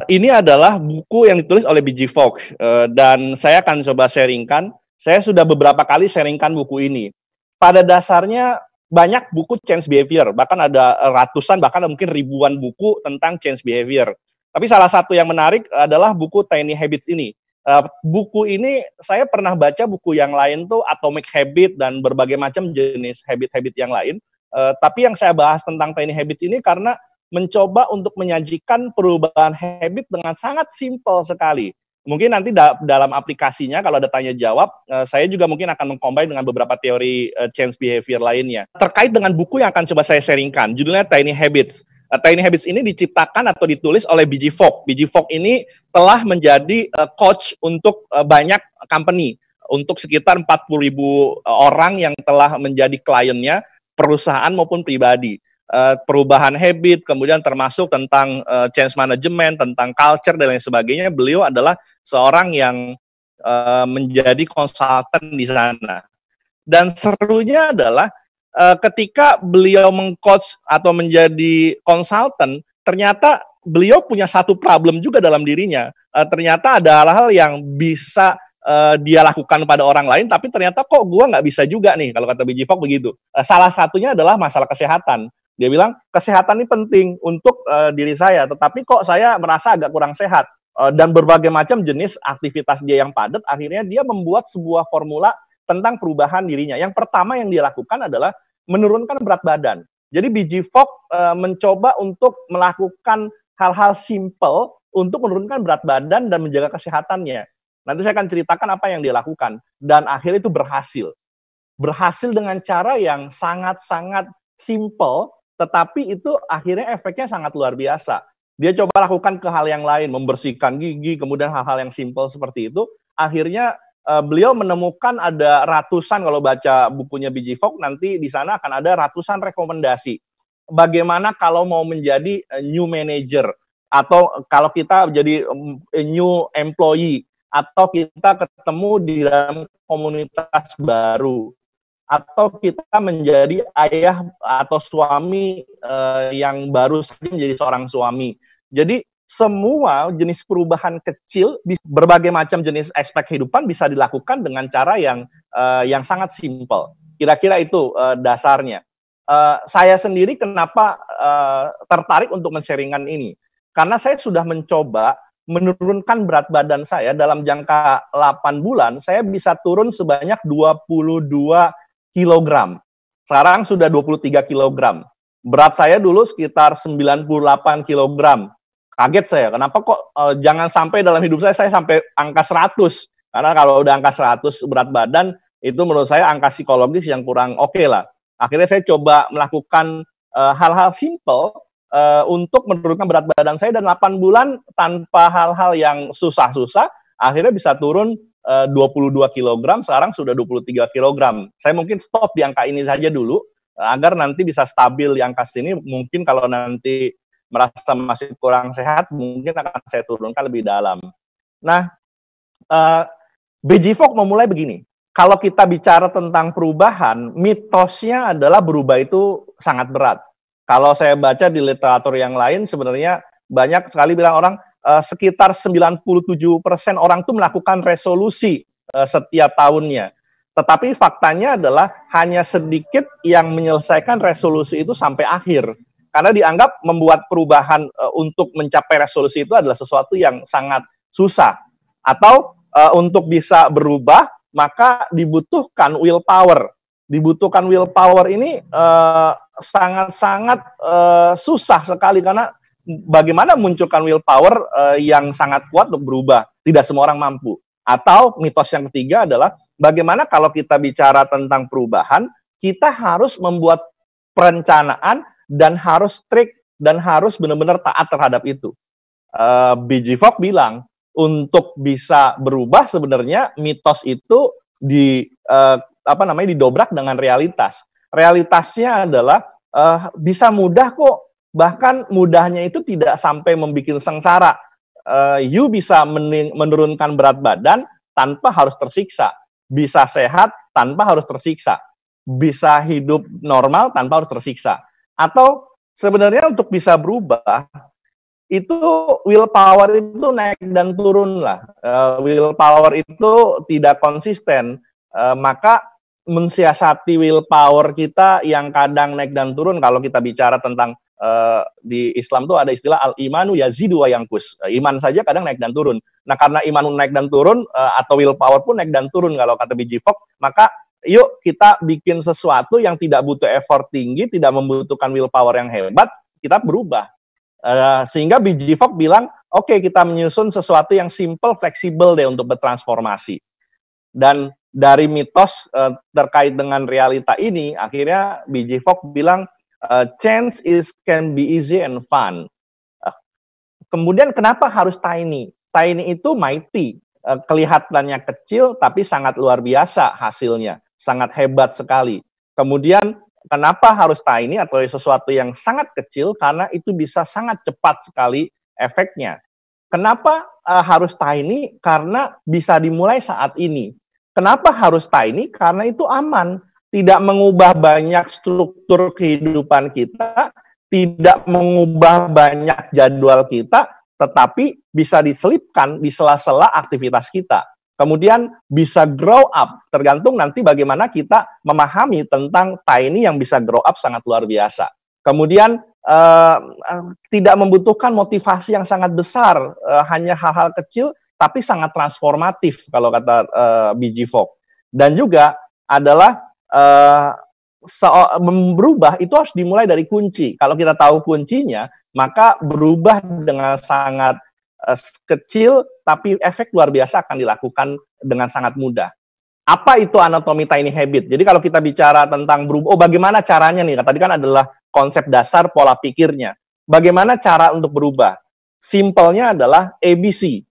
Ini adalah buku yang ditulis oleh B.J. Fogg, dan saya akan coba sharingkan. Saya sudah beberapa kali sharingkan buku ini. Pada dasarnya banyak buku change behavior, bahkan ada ratusan, bahkan mungkin ribuan buku tentang change behavior. Tapi salah satu yang menarik adalah buku Tiny Habits ini. Buku ini saya pernah baca buku yang lain tuh Atomic Habit dan berbagai macam jenis habit-habit yang lain. Tapi yang saya bahas tentang Tiny Habits ini karena mencoba untuk menyajikan perubahan habit dengan sangat simpel sekali. Mungkin nanti dalam aplikasinya kalau ada tanya jawab, saya juga mungkin akan mengcombine dengan beberapa teori change behavior lainnya. Terkait dengan buku yang akan coba saya sharingkan, judulnya Tiny Habits. Tiny Habits ini diciptakan atau ditulis oleh B.J. Fogg. B.J. Fogg ini telah menjadi coach untuk banyak company, untuk sekitar 40.000 orang yang telah menjadi kliennya, perusahaan maupun pribadi. Perubahan habit, kemudian termasuk tentang change management, tentang culture dan lain sebagainya. Beliau adalah seorang yang menjadi konsultan di sana. Dan serunya adalah ketika beliau meng-coach atau menjadi konsultan, ternyata beliau punya satu problem juga dalam dirinya. Ternyata ada hal-hal yang bisa dia lakukan pada orang lain, tapi ternyata kok gue nggak bisa juga nih, kalau kata B.J. Fogg begitu. Salah satunya adalah masalah kesehatan. Dia bilang, kesehatan ini penting untuk diri saya, tetapi kok saya merasa agak kurang sehat. Dan berbagai macam jenis aktivitas dia yang padat, akhirnya dia membuat sebuah formula tentang perubahan dirinya. Yang pertama yang dia lakukan adalah menurunkan berat badan. Jadi B.J. Fogg mencoba untuk melakukan hal-hal simple untuk menurunkan berat badan dan menjaga kesehatannya. Nanti saya akan ceritakan apa yang dia lakukan. Dan akhirnya itu berhasil. Berhasil dengan cara yang sangat-sangat simple, tetapi itu akhirnya efeknya sangat luar biasa. Dia coba lakukan ke hal yang lain, membersihkan gigi, kemudian hal-hal yang simple seperti itu. Akhirnya beliau menemukan ada ratusan, kalau baca bukunya B.J. Fogg, nanti di sana akan ada ratusan rekomendasi. Bagaimana kalau mau menjadi new manager, atau kalau kita jadi new employee, atau kita ketemu di dalam komunitas baru, atau kita menjadi ayah atau suami yang baru saja menjadi seorang suami. Jadi semua jenis perubahan kecil, berbagai macam jenis aspek kehidupan bisa dilakukan dengan cara yang sangat simpel. Kira-kira itu dasarnya. Saya sendiri kenapa tertarik untuk men-sharingkan ini? Karena saya sudah mencoba menurunkan berat badan saya dalam jangka 8 bulan, saya bisa turun sebanyak 22 kilogram. Sekarang sudah 23 kilogram. Berat saya dulu sekitar 98 kilogram. Kaget saya, kenapa kok jangan sampai dalam hidup saya sampai angka 100. Karena kalau udah angka 100 berat badan, itu menurut saya angka psikologis yang kurang oke lah. Akhirnya saya coba melakukan hal-hal simple untuk menurunkan berat badan saya, dan 8 bulan tanpa hal-hal yang susah-susah, akhirnya bisa turun 22 kilogram, sekarang sudah 23 kilogram. Saya mungkin stop di angka ini saja dulu, agar nanti bisa stabil di angka sini. Mungkin kalau nanti merasa masih kurang sehat, mungkin akan saya turunkan lebih dalam. Nah, B.J. Fogg memulai begini. Kalau kita bicara tentang perubahan, mitosnya adalah berubah itu sangat berat. Kalau saya baca di literatur yang lain, sebenarnya banyak sekali bilang orang, sekitar 97% orang tuh melakukan resolusi setiap tahunnya. Tetapi faktanya adalah hanya sedikit yang menyelesaikan resolusi itu sampai akhir. Karena dianggap membuat perubahan untuk mencapai resolusi itu adalah sesuatu yang sangat susah. Atau untuk bisa berubah, maka dibutuhkan willpower. Dibutuhkan willpower ini sangat-sangat susah sekali, karena bagaimana munculkan willpower yang sangat kuat untuk berubah? Tidak semua orang mampu. Atau mitos yang ketiga adalah bagaimana kalau kita bicara tentang perubahan, kita harus membuat perencanaan dan harus strict dan harus benar-benar taat terhadap itu. B.J. Fogg bilang untuk bisa berubah sebenarnya mitos itu didobrak dengan realitas. Realitasnya adalah bisa mudah kok. Bahkan mudahnya itu tidak sampai membuat sengsara. You bisa menurunkan berat badan tanpa harus tersiksa. Bisa sehat tanpa harus tersiksa. Bisa hidup normal tanpa harus tersiksa. Atau sebenarnya untuk bisa berubah, itu willpower itu naik dan turun lah. Willpower itu tidak konsisten, maka mensiasati willpower kita yang kadang naik dan turun. Kalau kita bicara tentang di Islam tuh ada istilah al-imanu yazidu wa yanqus. Iman saja kadang naik dan turun. Nah, karena iman naik dan turun, atau willpower pun naik dan turun kalau kata BJ Fogg, maka yuk kita bikin sesuatu yang tidak butuh effort tinggi, tidak membutuhkan willpower yang hebat, kita berubah. Sehingga BJ Fogg bilang, oke, kita menyusun sesuatu yang simple, fleksibel deh untuk bertransformasi. Dan dari mitos terkait dengan realita ini, akhirnya BJ Fogg bilang, change can be easy and fun. Kemudian kenapa harus tiny? Tiny itu mighty, kelihatannya kecil tapi sangat luar biasa hasilnya, sangat hebat sekali. Kemudian kenapa harus tiny atau sesuatu yang sangat kecil? Karena itu bisa sangat cepat sekali efeknya. Kenapa harus tiny? Karena bisa dimulai saat ini. Kenapa harus tiny? Karena itu aman. Tidak mengubah banyak struktur kehidupan kita, tidak mengubah banyak jadwal kita, tetapi bisa diselipkan di sela-sela aktivitas kita. Kemudian bisa grow up, tergantung nanti bagaimana kita memahami tentang tiny yang bisa grow up sangat luar biasa. Kemudian tidak membutuhkan motivasi yang sangat besar, hanya hal-hal kecil, tapi sangat transformatif kalau kata BJ Fogg. Dan juga adalah berubah itu harus dimulai dari kunci. Kalau kita tahu kuncinya, maka berubah dengan sangat kecil, tapi efek luar biasa akan dilakukan dengan sangat mudah. Apa itu anatomi tiny habit? Jadi kalau kita bicara tentang berubah, bagaimana caranya nih? Tadi kan adalah konsep dasar pola pikirnya. Bagaimana cara untuk berubah? Simpelnya adalah ABC.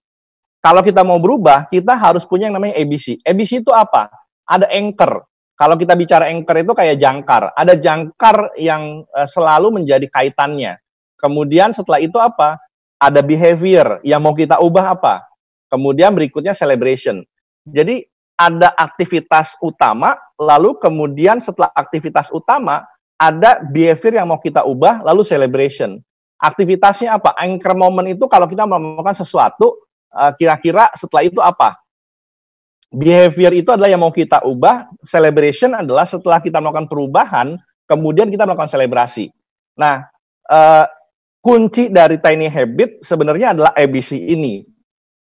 Kalau kita mau berubah, kita harus punya yang namanya ABC. ABC itu apa? Ada anchor. Kalau kita bicara anchor itu kayak jangkar. Ada jangkar yang selalu menjadi kaitannya. Kemudian setelah itu apa? Ada behavior yang mau kita ubah apa? Kemudian berikutnya celebration. Jadi ada aktivitas utama, lalu kemudian setelah aktivitas utama, ada behavior yang mau kita ubah, lalu celebration. Aktivitasnya apa? Anchor moment itu kalau kita melakukan sesuatu, kira-kira setelah itu apa? Behavior itu adalah yang mau kita ubah, celebration adalah setelah kita melakukan perubahan, kemudian kita melakukan selebrasi. Nah, kunci dari tiny habit sebenarnya adalah ABC ini.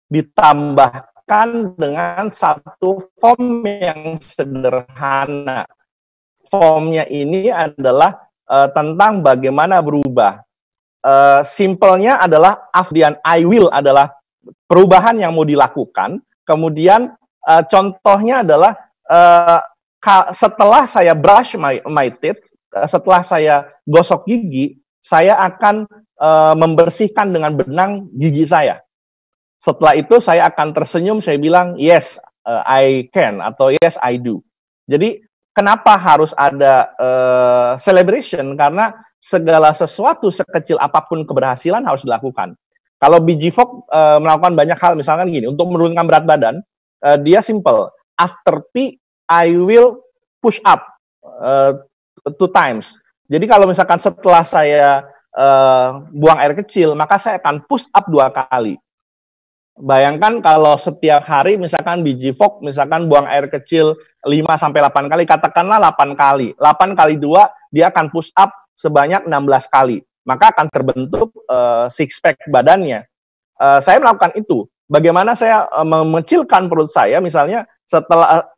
Ditambahkan dengan satu form yang sederhana. Formnya ini adalah tentang bagaimana berubah. Simpelnya adalah Afdian I will adalah perubahan yang mau dilakukan, kemudian contohnya adalah setelah saya brush my teeth, setelah saya gosok gigi, saya akan membersihkan dengan benang gigi saya. Setelah itu saya akan tersenyum, saya bilang yes, I can atau yes, I do. Jadi kenapa harus ada celebration? Karena segala sesuatu sekecil apapun keberhasilan harus dilakukan. Kalau BJ Fogg melakukan banyak hal, misalkan gini, untuk menurunkan berat badan, dia simple. After pee, I will push up 2 times. Jadi kalau misalkan setelah saya buang air kecil, maka saya akan push up 2 kali. Bayangkan kalau setiap hari misalkan BJ Fogg misalkan buang air kecil 5-8 kali, katakanlah 8 kali. 8 kali 2, dia akan push up sebanyak 16 kali. Maka akan terbentuk six pack badannya. Saya melakukan itu. Bagaimana saya mengecilkan perut saya, misalnya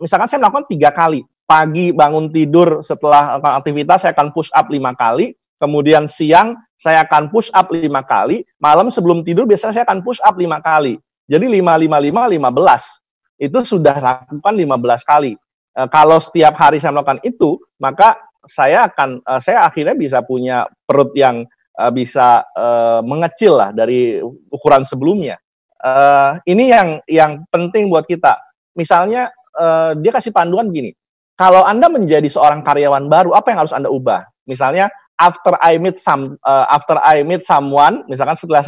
misalkan saya melakukan 3 kali. Pagi bangun tidur setelah aktivitas saya akan push up 5 kali, kemudian siang saya akan push up 5 kali, malam sebelum tidur biasanya saya akan push up 5 kali. Jadi 5, 15. Itu sudah lakukan 15 kali. Kalau setiap hari saya melakukan itu, maka saya akhirnya bisa punya perut yang bisa mengecil lah dari ukuran sebelumnya. Ini yang penting buat kita. Misalnya dia kasih panduan gini, kalau Anda menjadi seorang karyawan baru, apa yang harus Anda ubah? Misalnya after I meet someone, misalkan setelah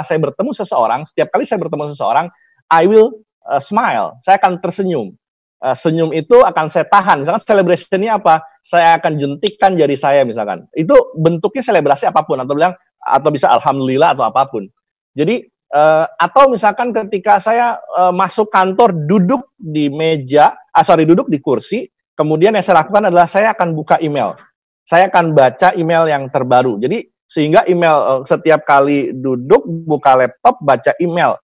saya bertemu seseorang, setiap kali saya bertemu seseorang, I will smile. Saya akan tersenyum. Senyum itu akan saya tahan. Misalkan celebration-nya apa? Saya akan jentikkan jari saya misalkan. Itu bentuknya selebrasi apapun, atau bilang atau bisa alhamdulillah atau apapun. Jadi atau misalkan ketika saya masuk kantor duduk di meja, duduk di kursi, kemudian yang saya lakukan adalah saya akan buka email. Saya akan baca email yang terbaru. Jadi sehingga email setiap kali duduk, buka laptop, baca email.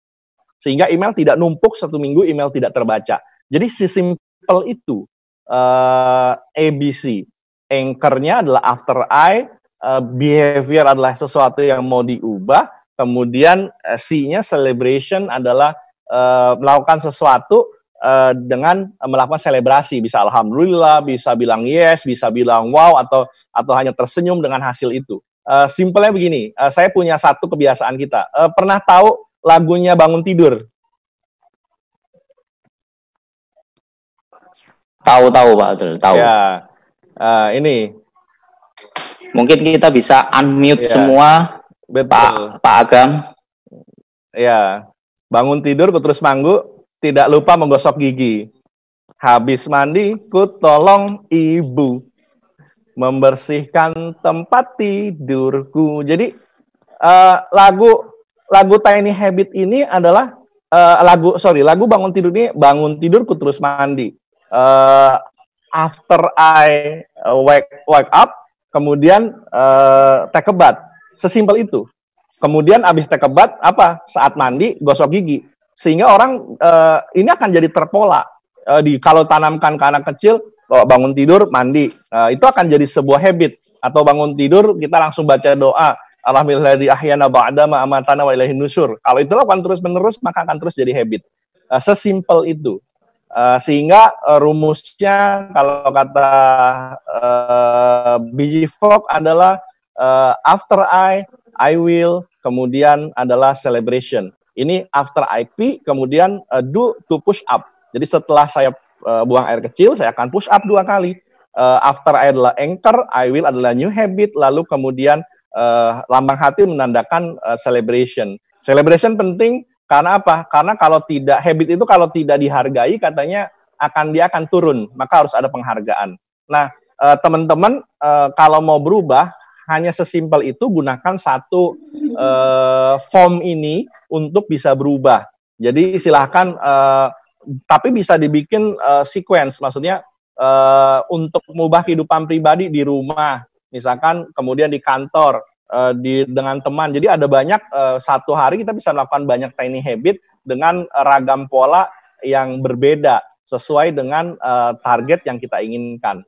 Sehingga email tidak numpuk 1 minggu, email tidak terbaca. Jadi sesimpel itu ABC. Anchor-nya adalah after I, behavior adalah sesuatu yang mau diubah, kemudian C-nya celebration adalah melakukan sesuatu dengan melakukan selebrasi, bisa alhamdulillah, bisa bilang yes, bisa bilang wow, atau hanya tersenyum dengan hasil itu. Simpelnya begini, saya punya satu kebiasaan kita. Pernah tahu lagunya Bangun Tidur? Tahu Pak Abdul, tahu. Ya, ini. Mungkin kita bisa unmute semua, betul. Pak Agam. Ya, bangun tidur ku terus manggu, tidak lupa menggosok gigi. Habis mandi ku tolong ibu membersihkan tempat tidurku. Jadi lagu Tiny Habit ini adalah lagu bangun tidur ini, bangun tidur ku terus mandi. After I wake up, kemudian take a bath. Sesimpel itu. Kemudian abis take a bath, saat mandi gosok gigi. Sehingga orang ini akan jadi terpola. Kalau tanamkan ke anak kecil, bangun tidur mandi, itu akan jadi sebuah habit. Atau bangun tidur kita langsung baca doa, alhamdulilladzi ahyana ba'da ma amatana wa ilaihin nusyur. Kalau itu lakukan terus-menerus, maka akan terus jadi habit. Sesimpel itu. Sehingga rumusnya kalau kata BG Fogg adalah after I will, kemudian adalah celebration. Ini after I pee, kemudian do to push up. Jadi setelah saya buang air kecil, saya akan push up 2 kali. After I adalah anchor, I will adalah new habit, lalu kemudian lambang hati menandakan celebration. Celebration penting karena apa? Karena kalau tidak, habit itu kalau tidak dihargai katanya dia akan turun, maka harus ada penghargaan. Nah, teman-teman kalau mau berubah, hanya sesimpel itu, gunakan satu form ini untuk bisa berubah. Jadi silahkan, tapi bisa dibikin sequence, maksudnya untuk mengubah kehidupan pribadi di rumah, misalkan, kemudian di kantor, dengan teman. Jadi ada banyak, satu hari kita bisa melakukan banyak tiny habit dengan ragam pola yang berbeda sesuai dengan target yang kita inginkan.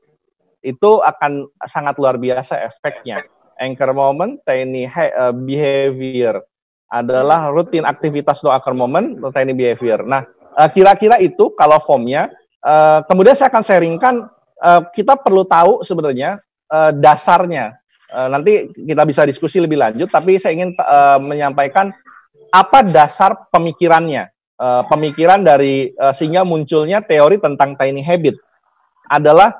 Itu akan sangat luar biasa efeknya. Anchor moment, tiny behavior adalah rutin aktivitas untuk anchor moment, tiny behavior. Nah, kira-kira itu kalau formnya. Kemudian saya akan sharingkan, kita perlu tahu sebenarnya dasarnya. Nanti kita bisa diskusi lebih lanjut, tapi saya ingin menyampaikan apa dasar pemikirannya. Pemikiran dari sehingga munculnya teori tentang tiny habit adalah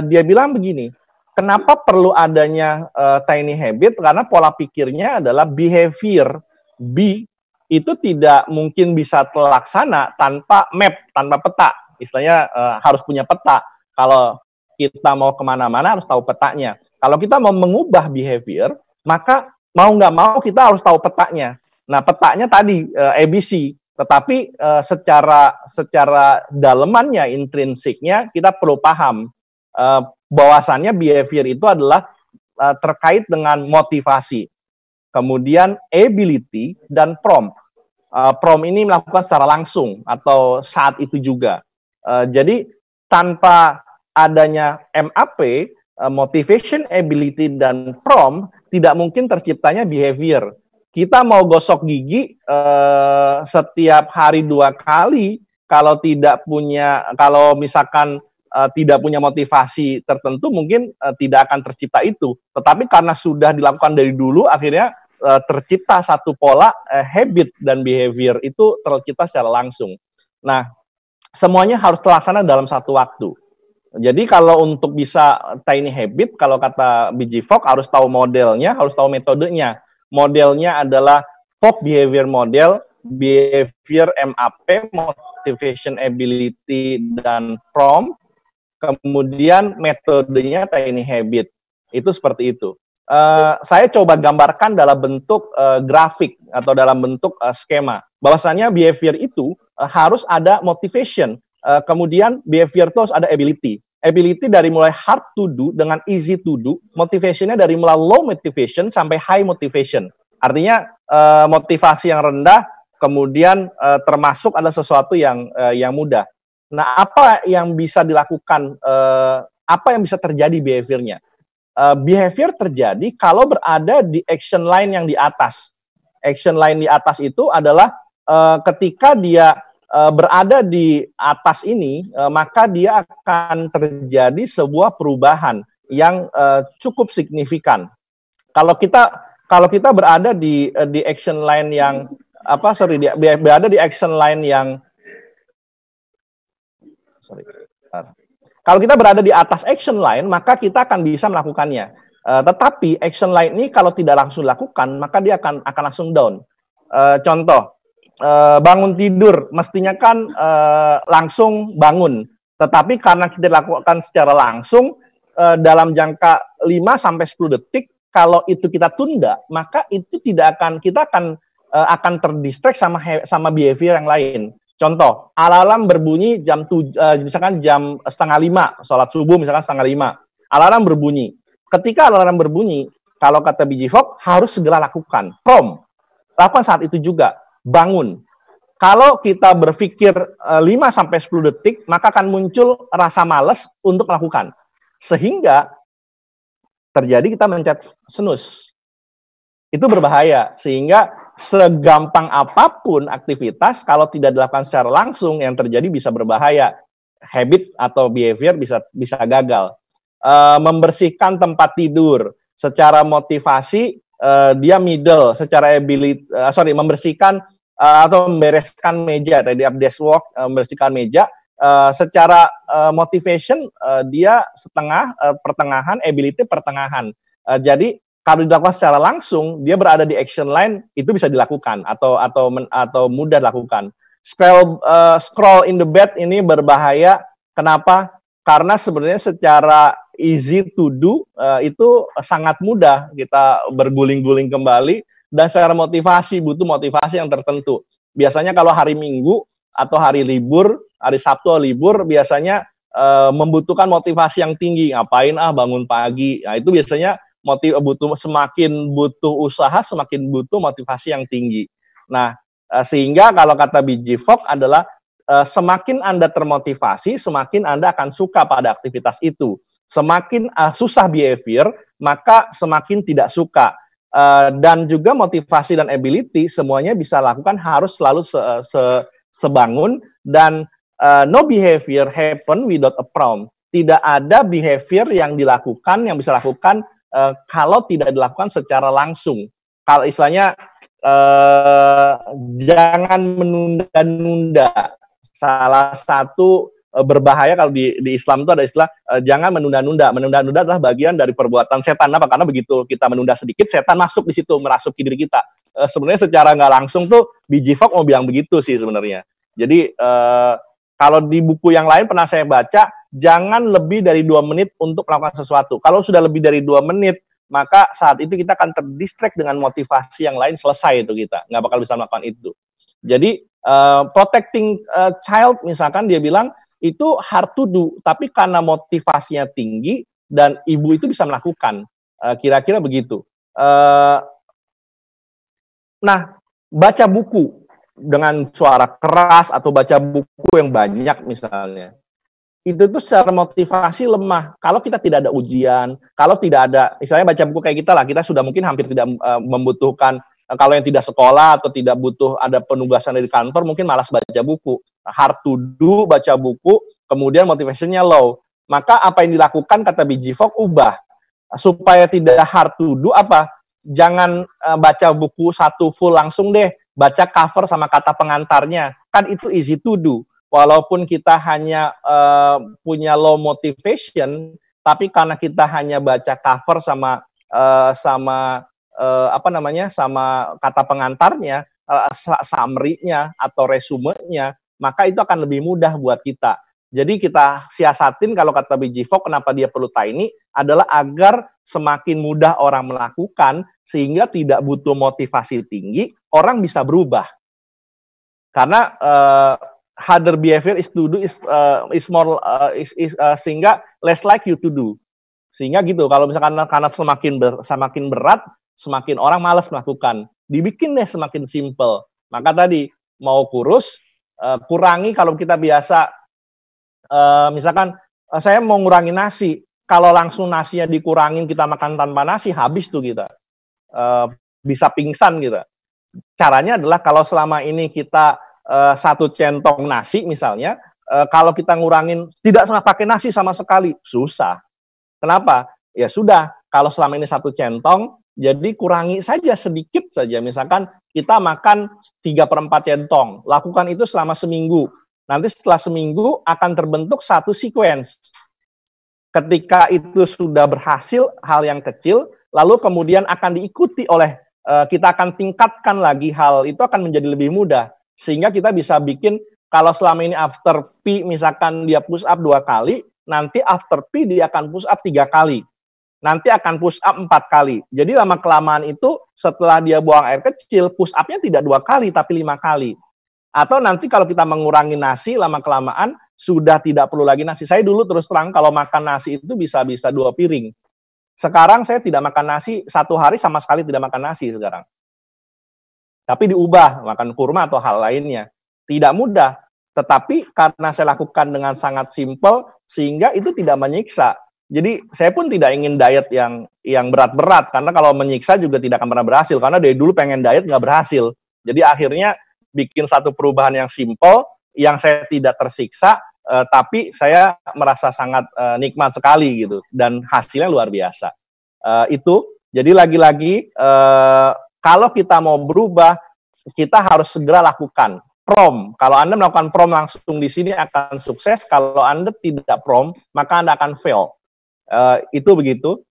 dia bilang begini, kenapa perlu adanya tiny habit? Karena pola pikirnya adalah behavior B itu tidak mungkin bisa terlaksana tanpa map, tanpa peta. Istilahnya harus punya peta. Kalau kita mau kemana-mana harus tahu petanya. Kalau kita mau mengubah behavior, maka mau nggak mau kita harus tahu petanya. Nah, petanya tadi ABC, tetapi secara dalemannya, intrinsiknya kita perlu paham bahwasannya behavior itu adalah terkait dengan motivasi, kemudian ability dan prompt. Prompt ini melakukan secara langsung atau saat itu juga. Jadi tanpa adanya MAP, motivation, ability, dan prompt, tidak mungkin terciptanya behavior. Kita mau gosok gigi setiap hari 2 kali, kalau misalkan tidak punya motivasi tertentu, mungkin tidak akan tercipta itu. Tetapi karena sudah dilakukan dari dulu, akhirnya tercipta satu pola habit dan behavior itu tercipta secara langsung. Nah, semuanya harus terlaksana dalam satu waktu. Jadi kalau untuk bisa tiny habit, kalau kata BG Fogg harus tahu modelnya, harus tahu metodenya. Modelnya adalah Fogg Behavior Model, Behavior MAP, Motivation, Ability, dan Prompt. Kemudian metodenya tiny habit. Itu seperti itu. saya coba gambarkan dalam bentuk grafik atau dalam bentuk skema. Bahwasanya behavior itu harus ada motivation, kemudian behavior itu harus ada ability. Ability dari mulai hard to do dengan easy to do, motivationnya dari mulai low motivation sampai high motivation. Artinya motivasi yang rendah, kemudian termasuk ada sesuatu yang mudah. Nah, apa yang bisa dilakukan, apa yang bisa terjadi behaviornya? Behavior terjadi kalau berada di action line yang di atas. Action line di atas itu adalah ketika dia berada di atas ini, maka dia akan terjadi sebuah perubahan yang cukup signifikan. Kalau kita berada di action line yang berada di action line yang kalau kita berada di atas action line, maka kita akan bisa melakukannya. Tetapi action line ini kalau tidak langsung dilakukan, maka dia akan langsung down. Contoh, bangun tidur, mestinya kan langsung bangun. Tetapi karena kita lakukan secara langsung, dalam jangka 5-10 detik, kalau itu kita tunda, maka itu kita akan terdistract sama behavior yang lain. Contoh, alarm berbunyi misalkan jam 4:30, sholat subuh misalkan 4:30. Alarm berbunyi. Ketika alarm berbunyi, kalau kata biji Fogg, harus segera lakukan. Lakukan saat itu juga. Bangun. Kalau kita berpikir 5-10 detik, maka akan muncul rasa malas untuk melakukan. Sehingga terjadi kita mencet snooze. Itu berbahaya. Sehingga segampang apapun aktivitas, kalau tidak dilakukan secara langsung, yang terjadi bisa berbahaya. Habit atau behavior bisa gagal. Membersihkan tempat tidur, secara motivasi dia middle, secara ability, membersihkan atau membereskan meja, tadi desk work, membersihkan meja, secara motivation dia setengah, pertengahan, ability pertengahan. Jadi kalau dilakukan secara langsung, dia berada di action line, itu bisa dilakukan atau mudah dilakukan. Scroll in the bed ini berbahaya. Kenapa? Karena sebenarnya secara easy to do itu sangat mudah kita berguling-guling kembali, dan secara motivasi butuh motivasi yang tertentu. Biasanya kalau hari Minggu atau hari libur, hari Sabtu libur, biasanya membutuhkan motivasi yang tinggi. Ngapain bangun pagi? Nah, itu biasanya semakin butuh usaha, semakin butuh motivasi yang tinggi. Nah, sehingga kalau kata biji Fogg adalah semakin Anda termotivasi, semakin Anda akan suka pada aktivitas itu. Semakin susah behavior, maka semakin tidak suka. Dan juga motivasi dan ability semuanya bisa lakukan, harus selalu sebangun, dan no behavior happen without a prompt. Tidak ada behavior yang dilakukan, yang bisa lakukan kalau tidak dilakukan secara langsung. Kalau istilahnya jangan menunda-nunda. Salah satu berbahaya kalau di Islam itu ada istilah jangan menunda-nunda. Menunda-nunda adalah bagian dari perbuatan setan. Apa? Karena begitu kita menunda sedikit, setan masuk di situ, merasuki diri kita. Sebenarnya secara nggak langsung tuh biji Fogg mau bilang begitu sih sebenarnya. Jadi kalau di buku yang lain pernah saya baca, jangan lebih dari 2 menit untuk melakukan sesuatu. Kalau sudah lebih dari 2 menit, maka saat itu kita akan terdistract dengan motivasi yang lain, selesai itu kita. Nggak bakal bisa melakukan itu. Jadi, protecting child, misalkan dia bilang, itu hard to do, tapi karena motivasinya tinggi, dan ibu itu bisa melakukan. Kira-kira begitu. Nah, baca buku dengan suara keras atau baca buku yang banyak misalnya, itu tuh secara motivasi lemah. Kalau kita tidak ada ujian, kalau tidak ada, misalnya baca buku kayak kita lah, kita sudah mungkin hampir tidak membutuhkan, kalau yang tidak sekolah atau tidak butuh ada penugasan dari kantor, mungkin malas baca buku. Hard to do, baca buku, kemudian motivasinya low. Maka apa yang dilakukan, kata biji Fogg, ubah. Supaya tidak hard to do, jangan baca buku satu full langsung deh, baca cover sama kata pengantarnya, kan itu easy to do. Walaupun kita hanya punya low motivation, tapi karena kita hanya baca cover sama kata pengantarnya, summary-nya atau resumenya, maka itu akan lebih mudah buat kita. Jadi kita siasatin kalau kata BG Fogg kenapa dia perlu Tiny adalah agar semakin mudah orang melakukan sehingga tidak butuh motivasi tinggi, orang bisa berubah. Karena harder behavior is to do is more sehingga less like you to do. Sehingga gitu, kalau misalkan karena semakin berat, semakin orang malas melakukan. Dibikin deh semakin simple. Maka tadi mau kurus, kurangi kalau kita biasa misalkan saya mau ngurangi nasi, kalau langsung nasinya dikurangin kita makan tanpa nasi, habis tuh kita. Bisa pingsan gitu. Caranya adalah kalau selama ini kita satu centong nasi misalnya, kalau kita ngurangin tidak pakai nasi sama sekali, susah. Kenapa? Ya sudah, kalau selama ini satu centong, jadi kurangi saja sedikit saja. Misalkan kita makan 3/4 centong, lakukan itu selama seminggu. Nanti setelah seminggu akan terbentuk satu sequence. Ketika itu sudah berhasil, hal yang kecil, lalu kemudian akan diikuti oleh, kita akan tingkatkan lagi hal itu akan menjadi lebih mudah. Sehingga kita bisa bikin, kalau selama ini after P misalkan dia push up 2 kali, nanti after P dia akan push up 3 kali. Nanti akan push up 4 kali. Jadi lama-kelamaan itu setelah dia buang air kecil, push up-nya tidak 2 kali, tapi 5 kali. Atau nanti kalau kita mengurangi nasi, lama-kelamaan sudah tidak perlu lagi nasi. Saya dulu terus terang kalau makan nasi itu bisa 2 piring. Sekarang saya tidak makan nasi, 1 hari sama sekali tidak makan nasi sekarang. Tapi diubah, makan kurma atau hal lainnya. Tidak mudah, tetapi karena saya lakukan dengan sangat simpel, sehingga itu tidak menyiksa. Jadi saya pun tidak ingin diet yang berat-berat, karena kalau menyiksa juga tidak akan pernah berhasil, karena dari dulu pengen diet nggak berhasil. Jadi akhirnya bikin satu perubahan yang simpel, yang saya tidak tersiksa, tapi saya merasa sangat nikmat sekali gitu, dan hasilnya luar biasa. Itu, jadi lagi-lagi kalau kita mau berubah, kita harus segera lakukan. Prom, kalau Anda melakukan prom langsung di sini akan sukses, kalau Anda tidak prom, maka Anda akan fail. Itu begitu.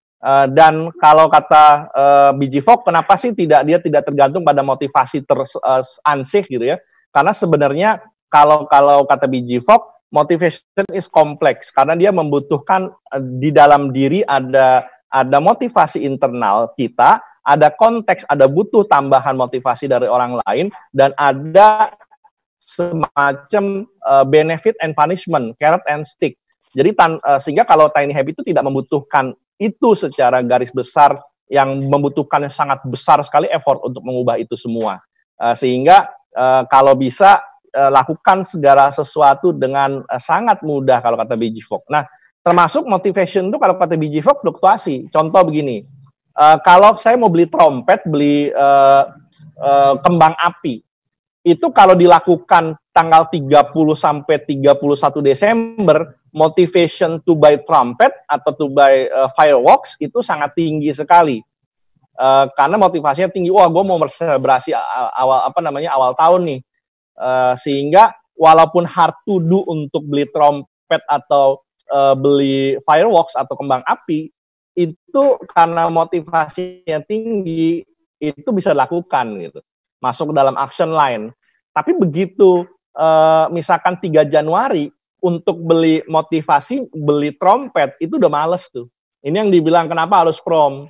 Dan kalau kata BG Fogg, kenapa sih dia tidak tergantung pada motivasi ansih gitu ya? Karena sebenarnya kalau kata BG Fogg, motivation is complex karena dia membutuhkan di dalam diri ada motivasi internal kita, ada konteks, ada butuh tambahan motivasi dari orang lain, dan ada semacam benefit and punishment, carrot and stick. Jadi sehingga kalau tiny habit itu tidak membutuhkan itu secara garis besar, yang membutuhkan sangat besar sekali effort untuk mengubah itu semua. Sehingga kalau bisa lakukan segala sesuatu dengan sangat mudah kalau kata BG Fogg. Nah, termasuk motivation itu kalau kata BG Fogg fluktuasi. Contoh begini, kalau saya mau beli trompet, beli kembang api, itu kalau dilakukan tanggal 30 sampai 31 Desember, motivation to buy trumpet atau to buy fireworks itu sangat tinggi sekali. Karena motivasinya tinggi, wah gue mau selebrasi awal tahun nih. Sehingga walaupun hard to do untuk beli trompet atau beli fireworks atau kembang api, itu karena motivasinya tinggi, itu bisa dilakukan gitu. Masuk ke dalam action line. Tapi begitu misalkan 3 Januari untuk beli motivasi, beli trompet, itu udah males tuh. Ini yang dibilang kenapa harus prom.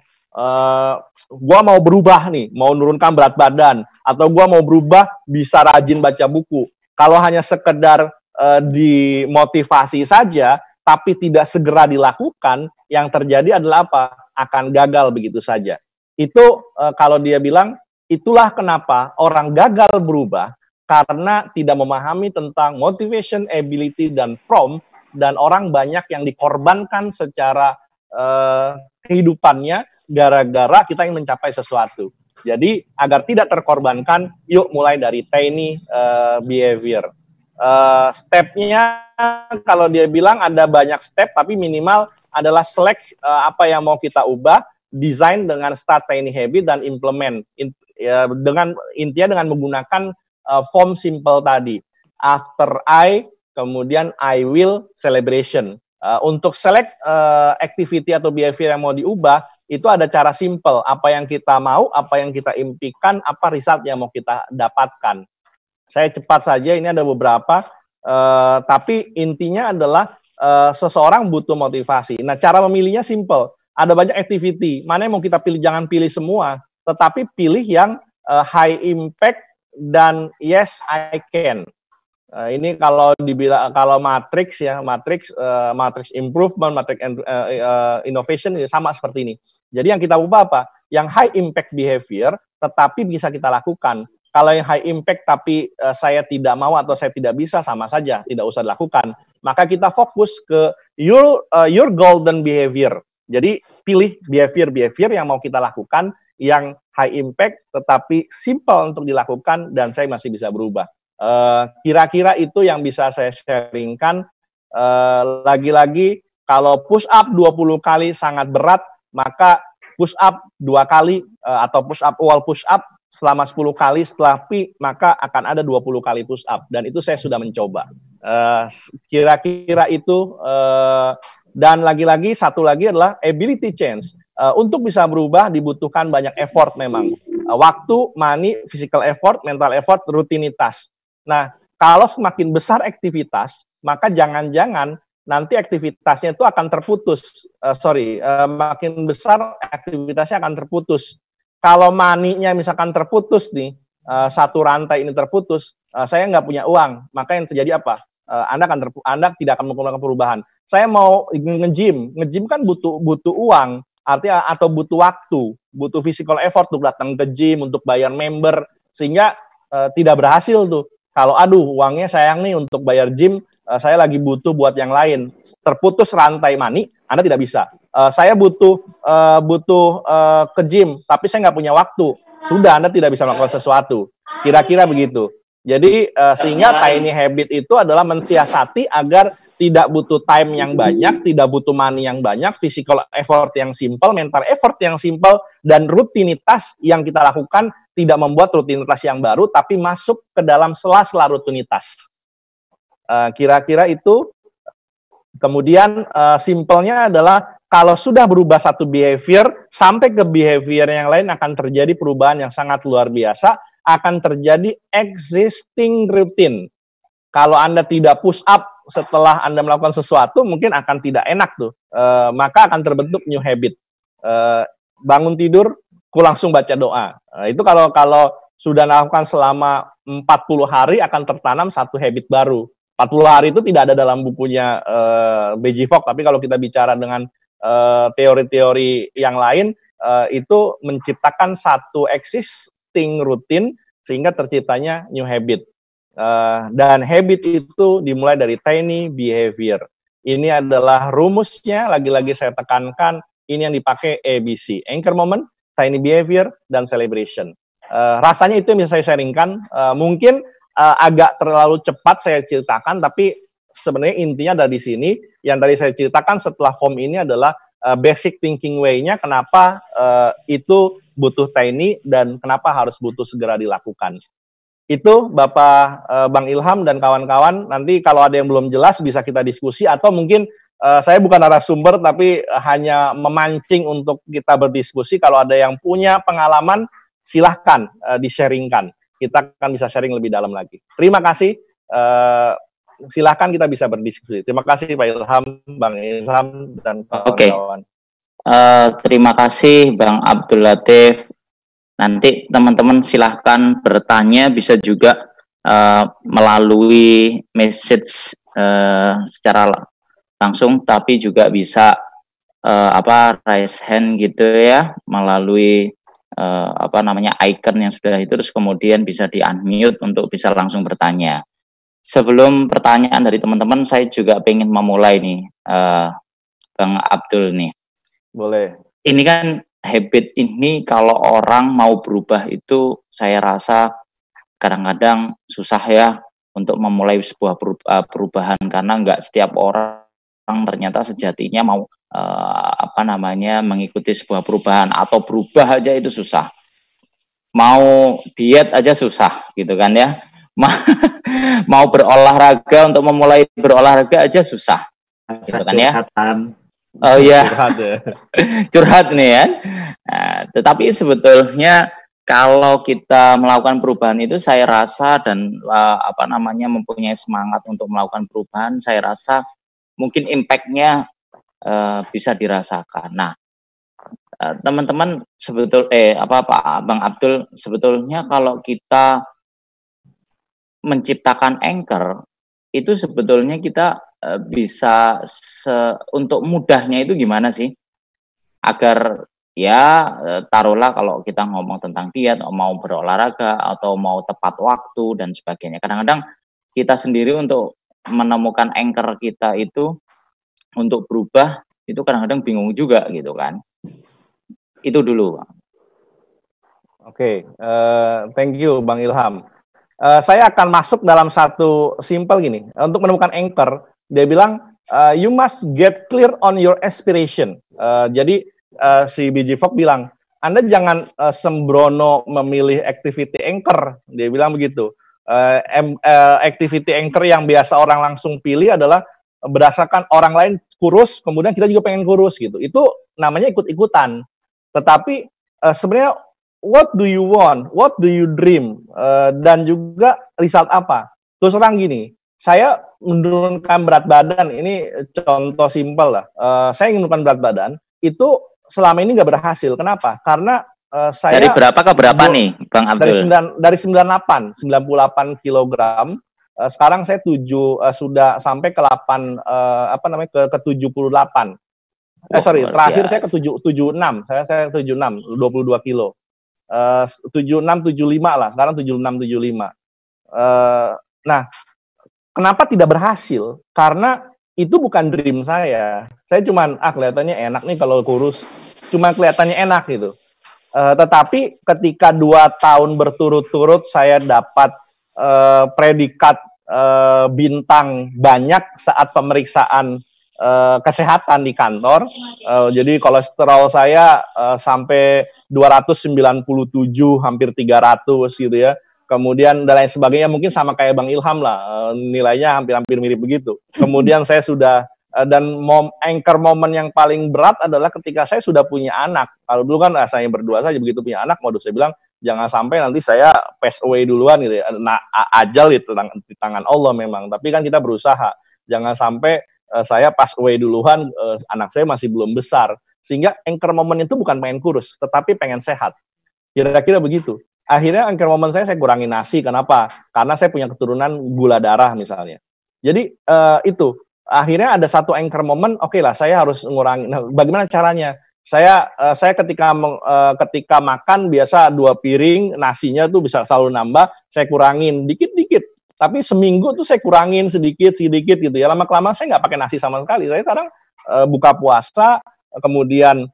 Gua mau berubah nih, mau nurunkan berat badan, atau gua mau berubah bisa rajin baca buku. Kalau hanya sekedar dimotivasi saja, tapi tidak segera dilakukan, yang terjadi adalah apa? Akan gagal begitu saja. Itu kalau dia bilang, itulah kenapa orang gagal berubah, karena tidak memahami tentang motivation, ability, dan prom, dan orang banyak yang dikorbankan secara kehidupannya gara-gara kita ingin mencapai sesuatu. Jadi agar tidak terkorbankan, yuk mulai dari tiny behavior. Stepnya kalau dia bilang ada banyak step, tapi minimal adalah select apa yang mau kita ubah, design dengan start tiny habit, dan implement. Intinya dengan menggunakan form simple tadi. After I, kemudian I will, celebration. Untuk select activity atau behavior yang mau diubah, itu ada cara simple. Apa yang kita mau, apa yang kita impikan, apa result yang mau kita dapatkan. Saya cepat saja, ini ada beberapa. Tapi intinya adalah seseorang butuh motivasi. Nah, cara memilihnya simple. Ada banyak activity. Mana yang mau kita pilih? Jangan pilih semua, tetapi pilih yang high impact dan yes I can. Ini kalau dibilang kalau matrix ya, matrix improvement, matrix innovation sama seperti ini. Jadi yang kita ubah apa? Yang high impact behavior tetapi bisa kita lakukan. Kalau yang high impact tapi saya tidak mau atau saya tidak bisa, sama saja, tidak usah dilakukan. Maka kita fokus ke your golden behavior. Jadi pilih behavior yang mau kita lakukan, yang high impact tetapi simple untuk dilakukan dan saya masih bisa berubah. Kira-kira itu yang bisa saya sharingkan. Lagi-lagi kalau push up 20 kali sangat berat, maka push up 2 kali atau push up wall push up selama 10 kali setelah pi, maka akan ada 20 kali push up dan itu saya sudah mencoba. Kira-kira itu dan lagi-lagi satu lagi adalah ability change. Untuk bisa berubah dibutuhkan banyak effort memang. Waktu, money, physical effort, mental effort, rutinitas. Nah, kalau semakin besar aktivitas, maka jangan-jangan nanti aktivitasnya itu akan terputus. Makin besar aktivitasnya akan terputus. Kalau money-nya misalkan terputus nih, satu rantai ini terputus, saya nggak punya uang, maka yang terjadi apa? Anda tidak akan melakukan perubahan. Saya mau nge-gym kan butuh uang, artinya atau butuh waktu, butuh physical effort untuk datang ke gym, untuk bayar member, sehingga tidak berhasil tuh. Kalau aduh uangnya sayang nih untuk bayar gym, saya lagi butuh buat yang lain, terputus rantai money, Anda tidak bisa. Saya butuh ke gym, tapi saya nggak punya waktu. Sudah, Anda tidak bisa melakukan sesuatu. Kira-kira begitu. Jadi sehingga tiny habit itu adalah mensiasati agar tidak butuh time yang banyak, tidak butuh money yang banyak, physical effort yang simple, mental effort yang simple, dan rutinitas yang kita lakukan tidak membuat rutinitas yang baru, tapi masuk ke dalam sela-sela rutinitas. Kira-kira itu. Kemudian simpelnya adalah kalau sudah berubah satu behavior, sampai ke behavior yang lain akan terjadi perubahan yang sangat luar biasa, akan terjadi existing routine. Kalau Anda tidak push up setelah Anda melakukan sesuatu, mungkin akan tidak enak tuh. Maka akan terbentuk new habit. Bangun tidur, aku langsung baca doa. Itu kalau sudah melakukan selama 40 hari akan tertanam satu habit baru. 40 hari itu tidak ada dalam bukunya B.J. Fogg, tapi kalau kita bicara dengan teori-teori yang lain, itu menciptakan satu existing routine sehingga terciptanya new habit. Dan habit itu dimulai dari tiny behavior. Ini adalah rumusnya, lagi-lagi saya tekankan, ini yang dipakai ABC. Anchor moment, tiny behavior, dan celebration. Rasanya itu yang bisa saya sharingkan. Mungkin agak terlalu cepat saya ceritakan, tapi sebenarnya intinya ada di sini. Yang tadi saya ceritakan setelah form ini adalah basic thinking way-nya, kenapa itu butuh tiny dan kenapa harus butuh segera dilakukan. Itu Bapak Bang Ilham dan kawan-kawan, nanti kalau ada yang belum jelas bisa kita diskusi, atau mungkin saya bukan narasumber tapi hanya memancing untuk kita berdiskusi. Kalau ada yang punya pengalaman, silahkan di-sharingkan. Kita akan bisa sharing lebih dalam lagi. Terima kasih. Silahkan kita bisa berdiskusi. Terima kasih Pak Ilham, Bang Ilham, dan kawan-kawan. Terima kasih Bang Abdul Latif. Nanti teman-teman silahkan bertanya, bisa juga melalui message secara langsung, tapi juga bisa raise hand gitu ya, melalui icon yang sudah itu, terus kemudian bisa di-unmute untuk bisa langsung bertanya. Sebelum pertanyaan dari teman-teman, saya juga pengen memulai nih, Bang Abdul nih. Boleh. Ini kan habit ini kalau orang mau berubah itu saya rasa kadang-kadang susah ya untuk memulai sebuah perubahan, karena nggak setiap orang ternyata sejatinya mau mengikuti sebuah perubahan, atau berubah aja itu susah. Mau diet aja susah gitu kan ya. Mau berolahraga, untuk memulai berolahraga aja susah. Gitu kan ya. Oh iya. Curhat nih ya. Nah, tetapi sebetulnya kalau kita melakukan perubahan itu saya rasa dan apa namanya mempunyai semangat untuk melakukan perubahan, saya rasa mungkin impact-nya bisa dirasakan. Nah, teman-teman Pak Bang Abdul, sebetulnya kalau kita menciptakan anchor itu sebetulnya kita bisa untuk mudahnya itu gimana sih? Agar ya taruhlah kalau kita ngomong tentang diet, mau berolahraga atau mau tepat waktu dan sebagainya. Kadang-kadang kita sendiri untuk menemukan anchor kita itu untuk berubah itu kadang-kadang bingung juga gitu kan. Itu dulu, Bang. Oke, thank you Bang Ilham. Saya akan masuk dalam satu simple gini. Untuk menemukan anchor, dia bilang you must get clear on your aspiration. Jadi si BJ Fogg bilang, Anda jangan sembrono memilih activity anchor. Dia bilang begitu. Activity anchor yang biasa orang langsung pilih adalah berdasarkan orang lain kurus, kemudian kita juga pengen kurus gitu. Itu namanya ikut-ikutan. Tetapi sebenarnya what do you want? What do you dream? Dan juga result apa? Terus terang gini, saya menurunkan berat badan, ini contoh simpel lah. Saya ingin menurunkan berat badan, itu selama ini nggak berhasil. Kenapa? Karena saya... Dari berapa ke berapa nih, Bang Abdul? Dari 98 kilogram. Sekarang saya sudah sampai ke 8, ke 78. Terakhir saya ke 76. Saya 76, 22 kilo. 76-75 lah, sekarang 76-75. Nah, kenapa tidak berhasil? Karena itu bukan dream saya. Saya cuman kelihatannya enak nih kalau kurus, cuma kelihatannya enak gitu. Tetapi ketika 2 tahun berturut-turut saya dapat predikat bintang banyak saat pemeriksaan kesehatan di kantor, jadi kolesterol saya sampai 297, hampir 300 gitu ya. Kemudian dan lain sebagainya, mungkin sama kayak Bang Ilham lah, nilainya hampir mirip begitu. Kemudian saya sudah dan anchor momen yang paling berat adalah ketika saya sudah punya anak. Kalau dulu kan saya berdua saja, begitu punya anak, modus saya bilang jangan sampai nanti saya pass away duluan gitu ya. Nah, ajal itu di tangan Allah memang, tapi kan kita berusaha jangan sampai saya pass away duluan, anak saya masih belum besar. Sehingga anchor momen itu bukan pengen kurus, tetapi pengen sehat. Kira-kira begitu. Akhirnya anchor momen saya kurangi nasi. Kenapa? Karena saya punya keturunan gula darah misalnya. Jadi itu. Akhirnya ada satu anchor momen, oke lah saya harus mengurangi. Nah, bagaimana caranya? Saya ketika makan biasa 2 piring, nasinya tuh bisa selalu nambah, saya kurangin dikit-dikit. Tapi seminggu tuh saya kurangin sedikit gitu ya. Lama-kelamaan saya nggak pakai nasi sama sekali. Saya sekarang buka puasa, kemudian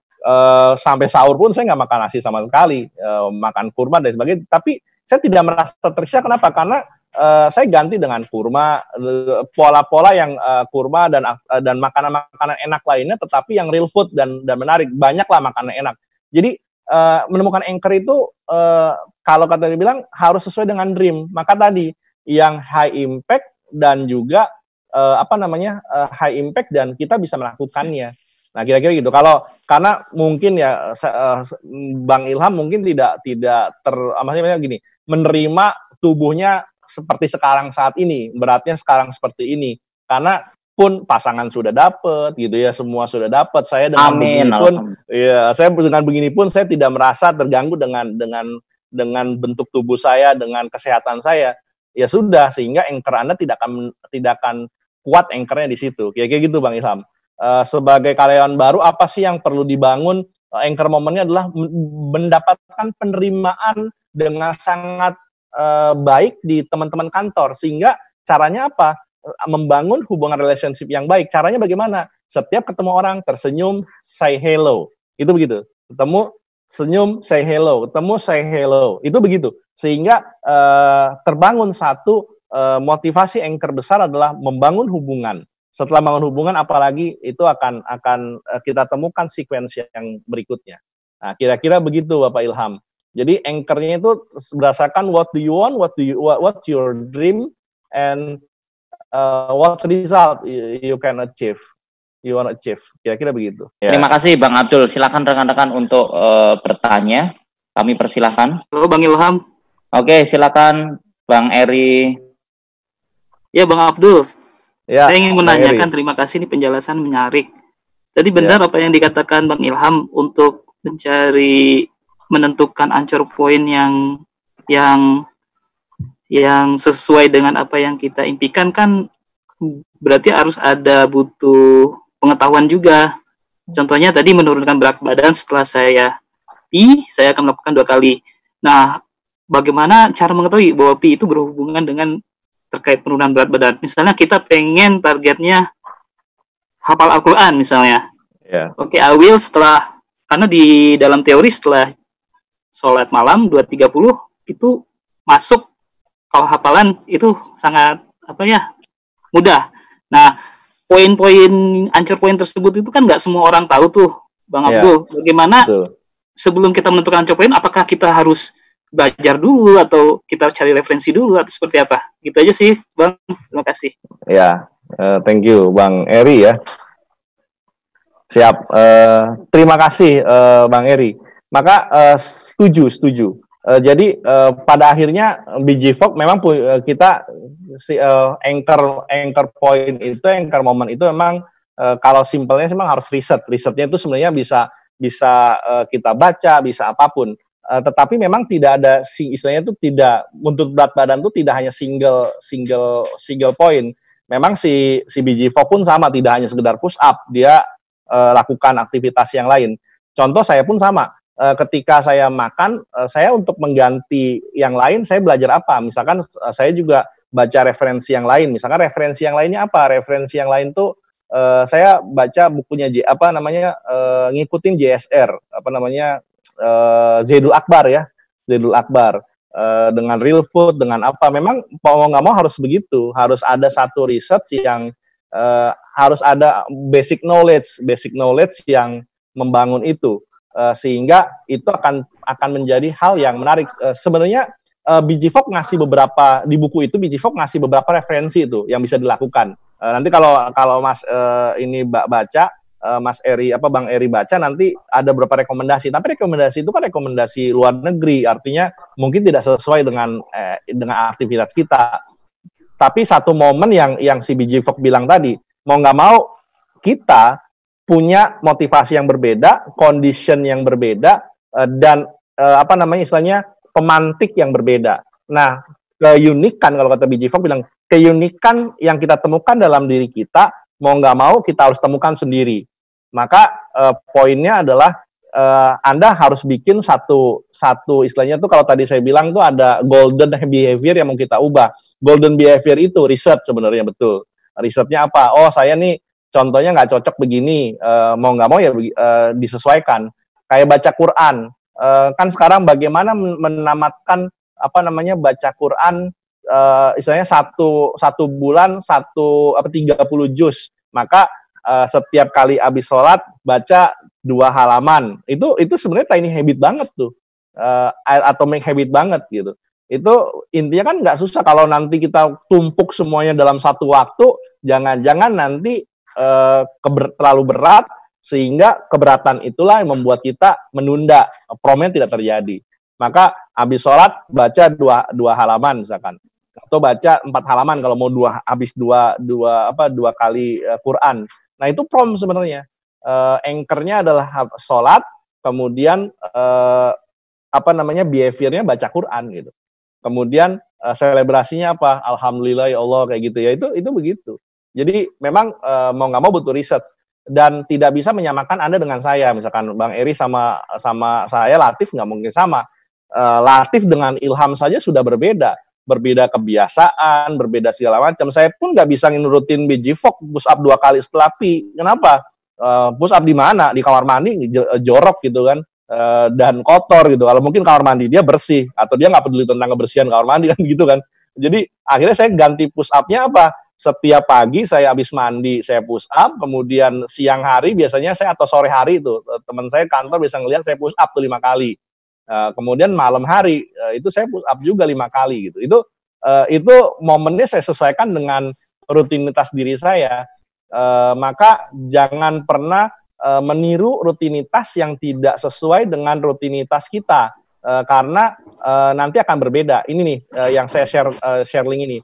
sampai sahur pun saya nggak makan nasi sama sekali, makan kurma dan sebagainya. Tapi saya tidak merasa tersiksa. Kenapa? Karena saya ganti dengan kurma, pola-pola yang kurma dan makanan-makanan enak lainnya, tetapi yang real food dan menarik. Banyaklah makanan enak. Jadi menemukan anchor itu kalau kata dia bilang harus sesuai dengan dream. Maka tadi yang high impact dan juga high impact dan kita bisa melakukannya. Nah, kira-kira gitu. Karena mungkin ya Bang Ilham mungkin tidak maksudnya gini, menerima tubuhnya seperti sekarang saat ini, beratnya sekarang seperti ini. Karena pun pasangan sudah dapat gitu ya, semua sudah dapat. Saya dengan begini pun dengan begini pun saya tidak merasa terganggu dengan bentuk tubuh saya, dengan kesehatan saya. Ya sudah, sehingga anchor Anda tidak akan kuat anchornya di situ. Kayak gitu Bang Ilham. Sebagai karyawan baru, apa sih yang perlu dibangun? Anchor momennya adalah mendapatkan penerimaan dengan sangat baik di teman-teman kantor, sehingga caranya apa? Membangun hubungan relationship yang baik. Caranya bagaimana? Setiap ketemu orang tersenyum, say hello. Itu begitu. Ketemu senyum, say hello. Ketemu, say hello. Itu begitu. Sehingga terbangun satu motivasi anchor besar adalah membangun hubungan. Setelah membangun hubungan, apalagi itu akan kita temukan sequence yang berikutnya. Nah, kira-kira begitu Bapak Ilham. Jadi anchor-nya itu berdasarkan what do you want, what's your dream, and what result you can achieve, you want to achieve. Kira-kira begitu. Terima kasih Bang Abdul. Silakan rekan-rekan untuk bertanya. Kami persilahkan. Halo Bang Ilham. Oke, silakan Bang Eri. Ya Bang Abdul. Ya, saya ingin menanyakan, terima kasih, ini penjelasan menarik. Tadi benar apa yang dikatakan Bang Ilham untuk menentukan anchor point yang sesuai dengan apa yang kita impikan, kan berarti harus butuh pengetahuan juga. Contohnya tadi menurunkan berat badan, setelah saya akan melakukan 2 kali. Nah, bagaimana cara mengetahui bahwa pi itu berhubungan dengan terkait penurunan berat badan? Misalnya kita pengen targetnya hafal Al-Quran misalnya. Oke, I will karena di dalam teori setelah sholat malam 2.30 itu masuk, kalau hafalan itu sangat mudah. Nah, poin-poin anchor point tersebut itu kan nggak semua orang tahu tuh, Bang Abdul. Bagaimana sebelum kita menentukan anchor point, apakah kita harus belajar dulu atau kita cari referensi dulu atau seperti apa? Gitu aja sih, Bang. Terima kasih. Ya, thank you Bang Eri ya. Siap. Terima kasih Bang Eri. Maka setuju. Jadi pada akhirnya BG-Fok memang kita anchor point itu, anchor moment itu memang kalau simpelnya memang harus risetnya itu sebenarnya bisa kita baca, bisa apapun. Tetapi memang tidak ada istilahnya itu tidak, untuk berat badan itu tidak hanya single point. Memang si BG-Fok pun sama, tidak hanya sekedar push up, dia lakukan aktivitas yang lain. Contoh saya pun sama. Ketika saya makan, saya untuk mengganti yang lain, saya belajar apa? Misalkan saya juga baca referensi yang lain. Misalkan referensi yang lainnya apa? Referensi yang lain tuh saya baca bukunya ngikutin JSR, Zaidul Akbar ya, Zaidul Akbar dengan real food, dengan apa? Memang mau nggak mau harus begitu, harus ada satu research yang harus ada basic knowledge yang membangun itu. Sehingga itu akan menjadi hal yang menarik. Sebenarnya BG-Fok ngasih beberapa di buku itu, BG-Fok ngasih beberapa referensi itu yang bisa dilakukan. Nanti kalau Mas ini baca, Mas Eri Bang Eri baca, nanti ada beberapa rekomendasi. Tapi rekomendasi itu kan rekomendasi luar negeri, artinya mungkin tidak sesuai dengan aktivitas kita. Tapi satu momen yang si BG-Fok bilang tadi, mau nggak mau kita punya motivasi yang berbeda, condition yang berbeda, dan istilahnya pemantik yang berbeda. Nah, keunikan, kalau kata BG-Fok bilang, keunikan yang kita temukan dalam diri kita, mau nggak mau kita harus temukan sendiri. Maka poinnya adalah Anda harus bikin satu istilahnya tuh, kalau tadi saya bilang tuh ada golden behavior yang mau kita ubah. Golden behavior itu riset sebenarnya, betul. Risetnya apa? Oh, saya nih contohnya nggak cocok begini, mau nggak mau ya disesuaikan. Kayak baca Quran, kan sekarang bagaimana menamatkan baca Quran, istilahnya satu bulan 30 juz. Maka setiap kali habis sholat baca 2 halaman. Itu sebenarnya tiny habit banget tuh, atomic habit banget gitu. Itu intinya kan nggak susah. Kalau nanti kita tumpuk semuanya dalam satu waktu, jangan-jangan nanti terlalu berat, sehingga keberatan itulah yang membuat kita menunda, promnya tidak terjadi. Maka habis sholat baca 2 halaman misalkan, atau baca 4 halaman kalau mau habis dua kali Quran. Nah, itu prom sebenarnya. Anchor-nya adalah sholat, kemudian behavior-nya baca Quran gitu. Kemudian selebrasinya apa? Alhamdulillah ya Allah, kayak gitu ya. Itu begitu. Jadi memang mau nggak mau butuh riset, dan tidak bisa menyamakan Anda dengan saya. Misalkan Bang Eri sama saya, Latif nggak mungkin sama. Latif dengan Ilham saja sudah berbeda kebiasaan, berbeda segala macam. Saya pun nggak bisa nurutin BG-Fok push up 2 kali setelah pi. Kenapa? Push up di mana? Di kamar mandi jorok gitu kan, dan kotor gitu. Kalau mungkin kamar mandi dia bersih, atau dia nggak peduli tentang kebersihan kamar mandi kan gitu kan. Jadi akhirnya saya ganti push up-nya apa? Setiap pagi saya habis mandi, saya push up, kemudian siang hari biasanya saya, atau sore hari itu, teman saya kantor bisa ngelihat saya push up tuh 5 kali. Kemudian malam hari itu saya push up juga 5 kali gitu. Itu momennya saya sesuaikan dengan rutinitas diri saya. Maka jangan pernah meniru rutinitas yang tidak sesuai dengan rutinitas kita. karena nanti akan berbeda. Ini nih yang saya share link ini.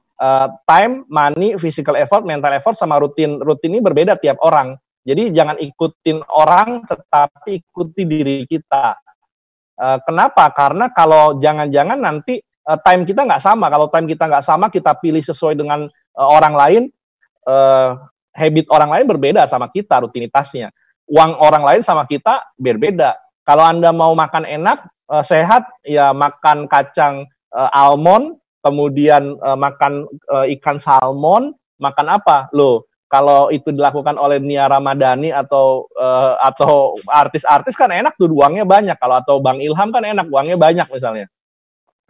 Time, money, physical effort, mental effort sama rutin ini berbeda tiap orang. Jadi jangan ikutin orang, tetapi ikuti diri kita. Kenapa? Karena kalau jangan-jangan nanti time kita nggak sama. Kalau time kita nggak sama, kita pilih sesuai dengan orang lain. Habit orang lain berbeda sama kita rutinitasnya. Uang orang lain sama kita berbeda. Kalau Anda mau makan enak, sehat, ya makan kacang almond, kemudian makan ikan salmon, makan apa? Loh, kalau itu dilakukan oleh Nia Ramadhani atau artis-artis kan enak tuh, uangnya banyak. Kalau atau Bang Ilham kan enak, uangnya banyak misalnya.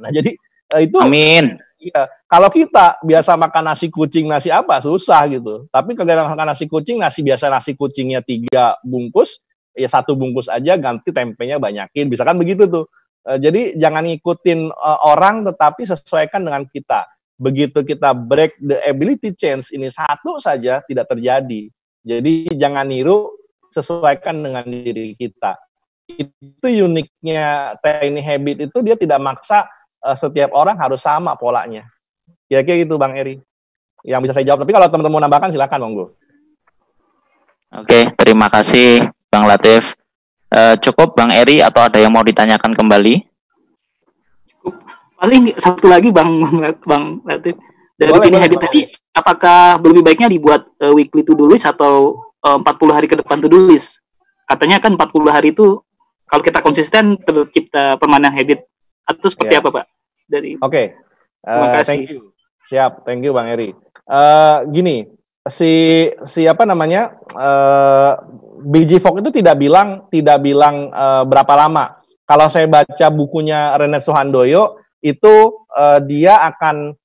Nah, jadi itu Amin. Iya, kalau kita biasa makan nasi kucing, nasi apa, susah gitu. Tapi kalau makan nasi kucing, nasi biasa nasi kucingnya 3 bungkus, ya 1 bungkus aja, ganti tempenya banyakin, bisa kan begitu tuh. Jadi jangan ngikutin orang, tetapi sesuaikan dengan kita. Begitu kita break the ability change, ini satu saja tidak terjadi. Jadi jangan niru, sesuaikan dengan diri kita. Itu uniknya tiny habit itu, dia tidak maksa setiap orang harus sama polanya. Kira-kira gitu Bang Eri yang bisa saya jawab. Tapi kalau teman-teman mau nambahkan silakan monggo. Oke, terima kasih Bang Latif. Cukup Bang Eri atau ada yang mau ditanyakan kembali? Cukup. Paling satu lagi Bang Latif. Dari ini habit tadi, apakah lebih baiknya dibuat weekly to-do list atau 40 hari ke depan to-do list? Katanya kan 40 hari itu kalau kita konsisten tercipta permanen habit. Atau seperti apa Pak? Oke. Terima kasih. Thank you. Siap, thank you Bang Eri. Gini, siapa namanya BJ Fogg itu tidak bilang berapa lama. Kalau saya baca bukunya Rene Suhandoyo itu dia akan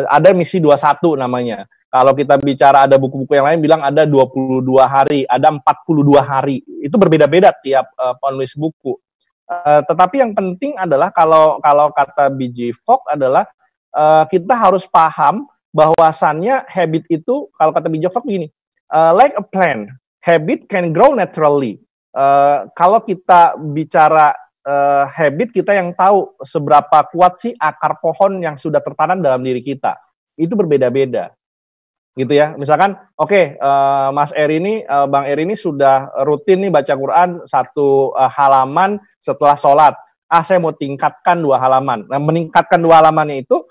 ada misi 21 namanya. Kalau kita bicara ada buku-buku yang lain bilang ada 22 hari, ada 42 hari. Itu berbeda-beda tiap penulis buku. Tetapi yang penting adalah kalau kata BJ Fogg adalah kita harus paham bahwasannya habit itu, kalau kata BJ Fogg begini, like a plant, habit can grow naturally. Kalau kita bicara habit, kita yang tahu seberapa kuat sih akar pohon yang sudah tertanam dalam diri kita. Itu berbeda-beda. Gitu ya. Misalkan, oke, Mas Eri ini, Bang Eri ini sudah rutin nih baca Quran 1 halaman setelah sholat. Saya mau tingkatkan 2 halaman. Nah, meningkatkan 2 halamannya itu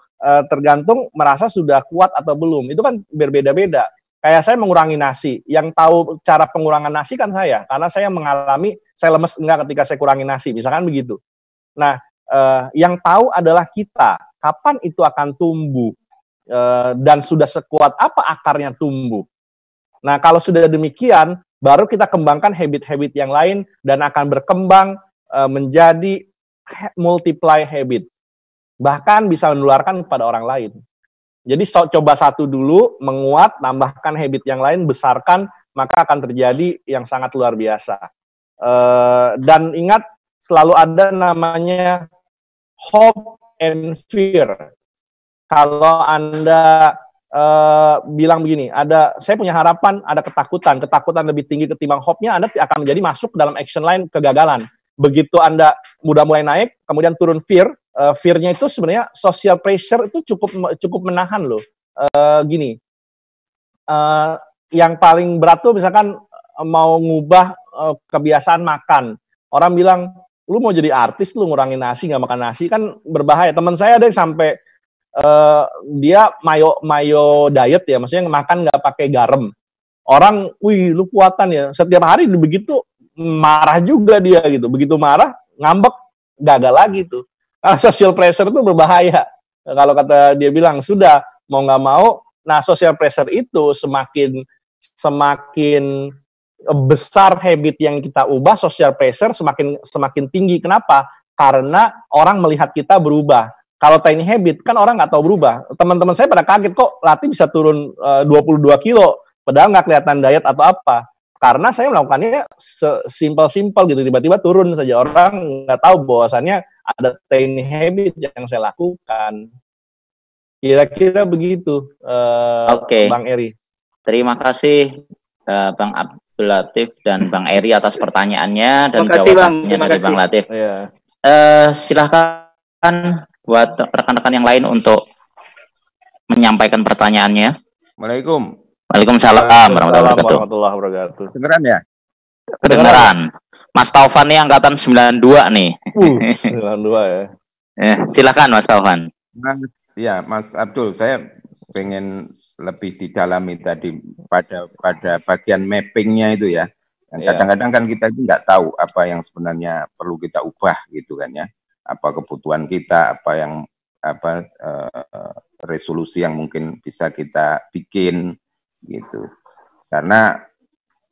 tergantung merasa sudah kuat atau belum. Itu kan berbeda-beda. Kayak saya mengurangi nasi. Yang tahu cara pengurangan nasi kan saya. Karena saya mengalami, saya lemes enggak ketika saya kurangi nasi. Misalkan begitu. Nah, yang tahu adalah kita. Kapan itu akan tumbuh? Dan sudah sekuat apa akarnya tumbuh. Nah, kalau sudah demikian, baru kita kembangkan habit-habit yang lain dan akan berkembang menjadi multiply habit. Bahkan bisa menularkan kepada orang lain. Jadi coba 1 dulu, menguat, tambahkan habit yang lain, besarkan, maka akan terjadi yang sangat luar biasa. Dan ingat, selalu ada namanya hope and fear. Kalau Anda bilang begini, saya punya harapan, ada ketakutan lebih tinggi ketimbang hope-nya, Anda akan menjadi masuk dalam action line kegagalan. Begitu Anda udah mulai naik, kemudian turun fear-nya itu sebenarnya social pressure itu cukup menahan loh. Gini, yang paling berat tuh misalkan mau ngubah kebiasaan makan. Orang bilang, lu mau jadi artis, lu ngurangin nasi, nggak makan nasi, kan berbahaya. Teman saya ada yang sampai dia mayo diet ya, maksudnya makan nggak pakai garam. Orang, wih lu kuatan ya, setiap hari begitu marah juga dia gitu, begitu marah ngambek, gagal lagi tuh. Nah, social pressure itu berbahaya. Kalau kata dia bilang sudah mau nggak mau, nah social pressure itu semakin besar habit yang kita ubah, social pressure semakin tinggi. Kenapa? Karena orang melihat kita berubah. Kalau tiny habit, kan orang nggak tahu berubah. Teman-teman saya pada kaget, kok Latih bisa turun 22 kilo, padahal nggak kelihatan diet atau apa. Karena saya melakukannya simpel-simpel gitu, tiba-tiba turun saja. Orang nggak tahu bahwasannya ada tiny habit yang saya lakukan. Kira-kira begitu, Bang Eri. Terima kasih Bang Abdul Latif dan Bang Eri atas pertanyaannya dan jawabannya dari Bang Latif. Yeah. Silahkan buat rekan-rekan yang lain untuk menyampaikan pertanyaannya. Assalamualaikum. Waalaikumsalam warahmatullahi wabarakatuh. Kedengeran ya? Kedengeran. Mas Taufan nih angkatan 92 nih. 92 ya. Silakan Mas Taufan. Mas Abdul, saya pengen lebih didalami tadi pada bagian mappingnya itu ya. Yang kadang-kadang kan kita itu nggak tahu apa yang sebenarnya perlu kita ubah gitu kan ya. Apa kebutuhan kita, resolusi yang mungkin bisa kita bikin gitu. Karena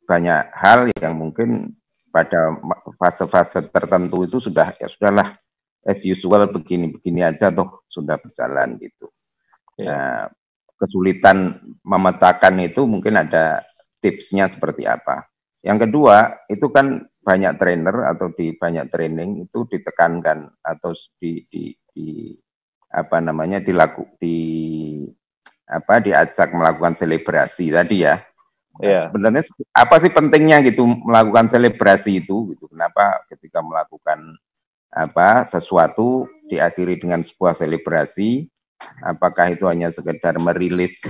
banyak hal yang mungkin pada fase-fase tertentu itu sudah ya sudahlah as usual begini aja toh sudah berjalan gitu. Nah, kesulitan memetakan itu mungkin ada tipsnya seperti apa. Yang kedua, itu kan banyak trainer atau di banyak training itu ditekankan atau diajak melakukan selebrasi tadi ya. Nah, sebenarnya apa sih pentingnya gitu melakukan selebrasi itu gitu. Kenapa ketika melakukan sesuatu diakhiri dengan sebuah selebrasi, apakah itu hanya sekedar merilis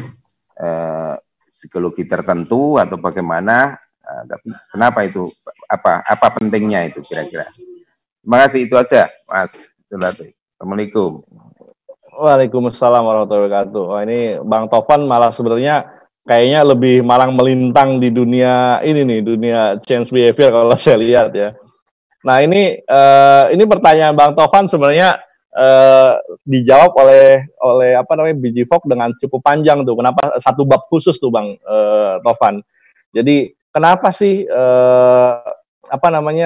psikologi tertentu atau bagaimana? Tapi kenapa itu? Apa pentingnya itu kira-kira? Terima kasih, itu aja, Mas. Assalamualaikum. Waalaikumsalam warahmatullahi wabarakatuh. Oh, ini Bang Taufan malah sebenarnya kayaknya lebih malang melintang di dunia ini nih, dunia change behavior kalau saya lihat ya. Nah ini pertanyaan Bang Taufan sebenarnya dijawab oleh BG Fogg dengan cukup panjang tuh. Kenapa satu bab khusus tuh Bang Taufan. Jadi kenapa sih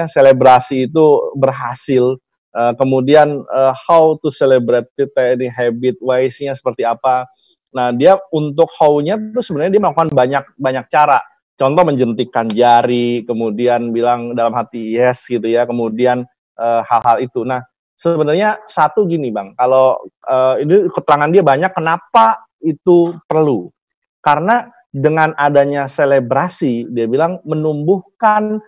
selebrasi itu berhasil? Kemudian how to celebrate kita ini habit wise-nya seperti apa? Nah dia untuk how-nya tuh sebenarnya dia melakukan banyak cara. Contoh menjentikkan jari, kemudian bilang dalam hati yes gitu ya, kemudian hal-hal itu. Nah sebenarnya satu gini Bang, kalau ini keterangan dia banyak kenapa itu perlu. Karena dengan adanya selebrasi, dia bilang menumbuhkan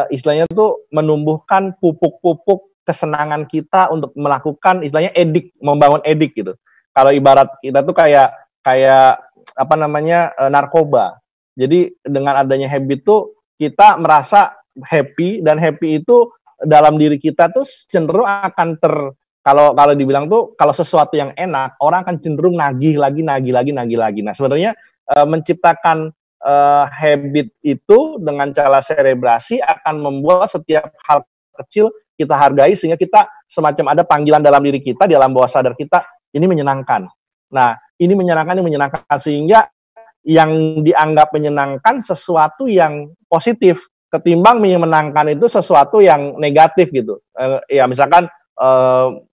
istilahnya tuh menumbuhkan pupuk-pupuk kesenangan kita untuk melakukan istilahnya edik, membangun edik gitu. Kalau ibarat kita tuh kayak narkoba. Jadi dengan adanya habit tuh kita merasa happy dan happy itu dalam diri kita tuh cenderung akan kalau dibilang tuh kalau sesuatu yang enak orang akan cenderung nagih lagi. Nah sebenarnya menciptakan habit itu dengan cara selebrasi akan membuat setiap hal kecil kita hargai sehingga kita semacam ada panggilan dalam diri kita, di alam bawah sadar kita, ini menyenangkan. Nah, ini menyenangkan sehingga yang dianggap menyenangkan sesuatu yang positif ketimbang menyenangkan itu sesuatu yang negatif gitu. Ya misalkan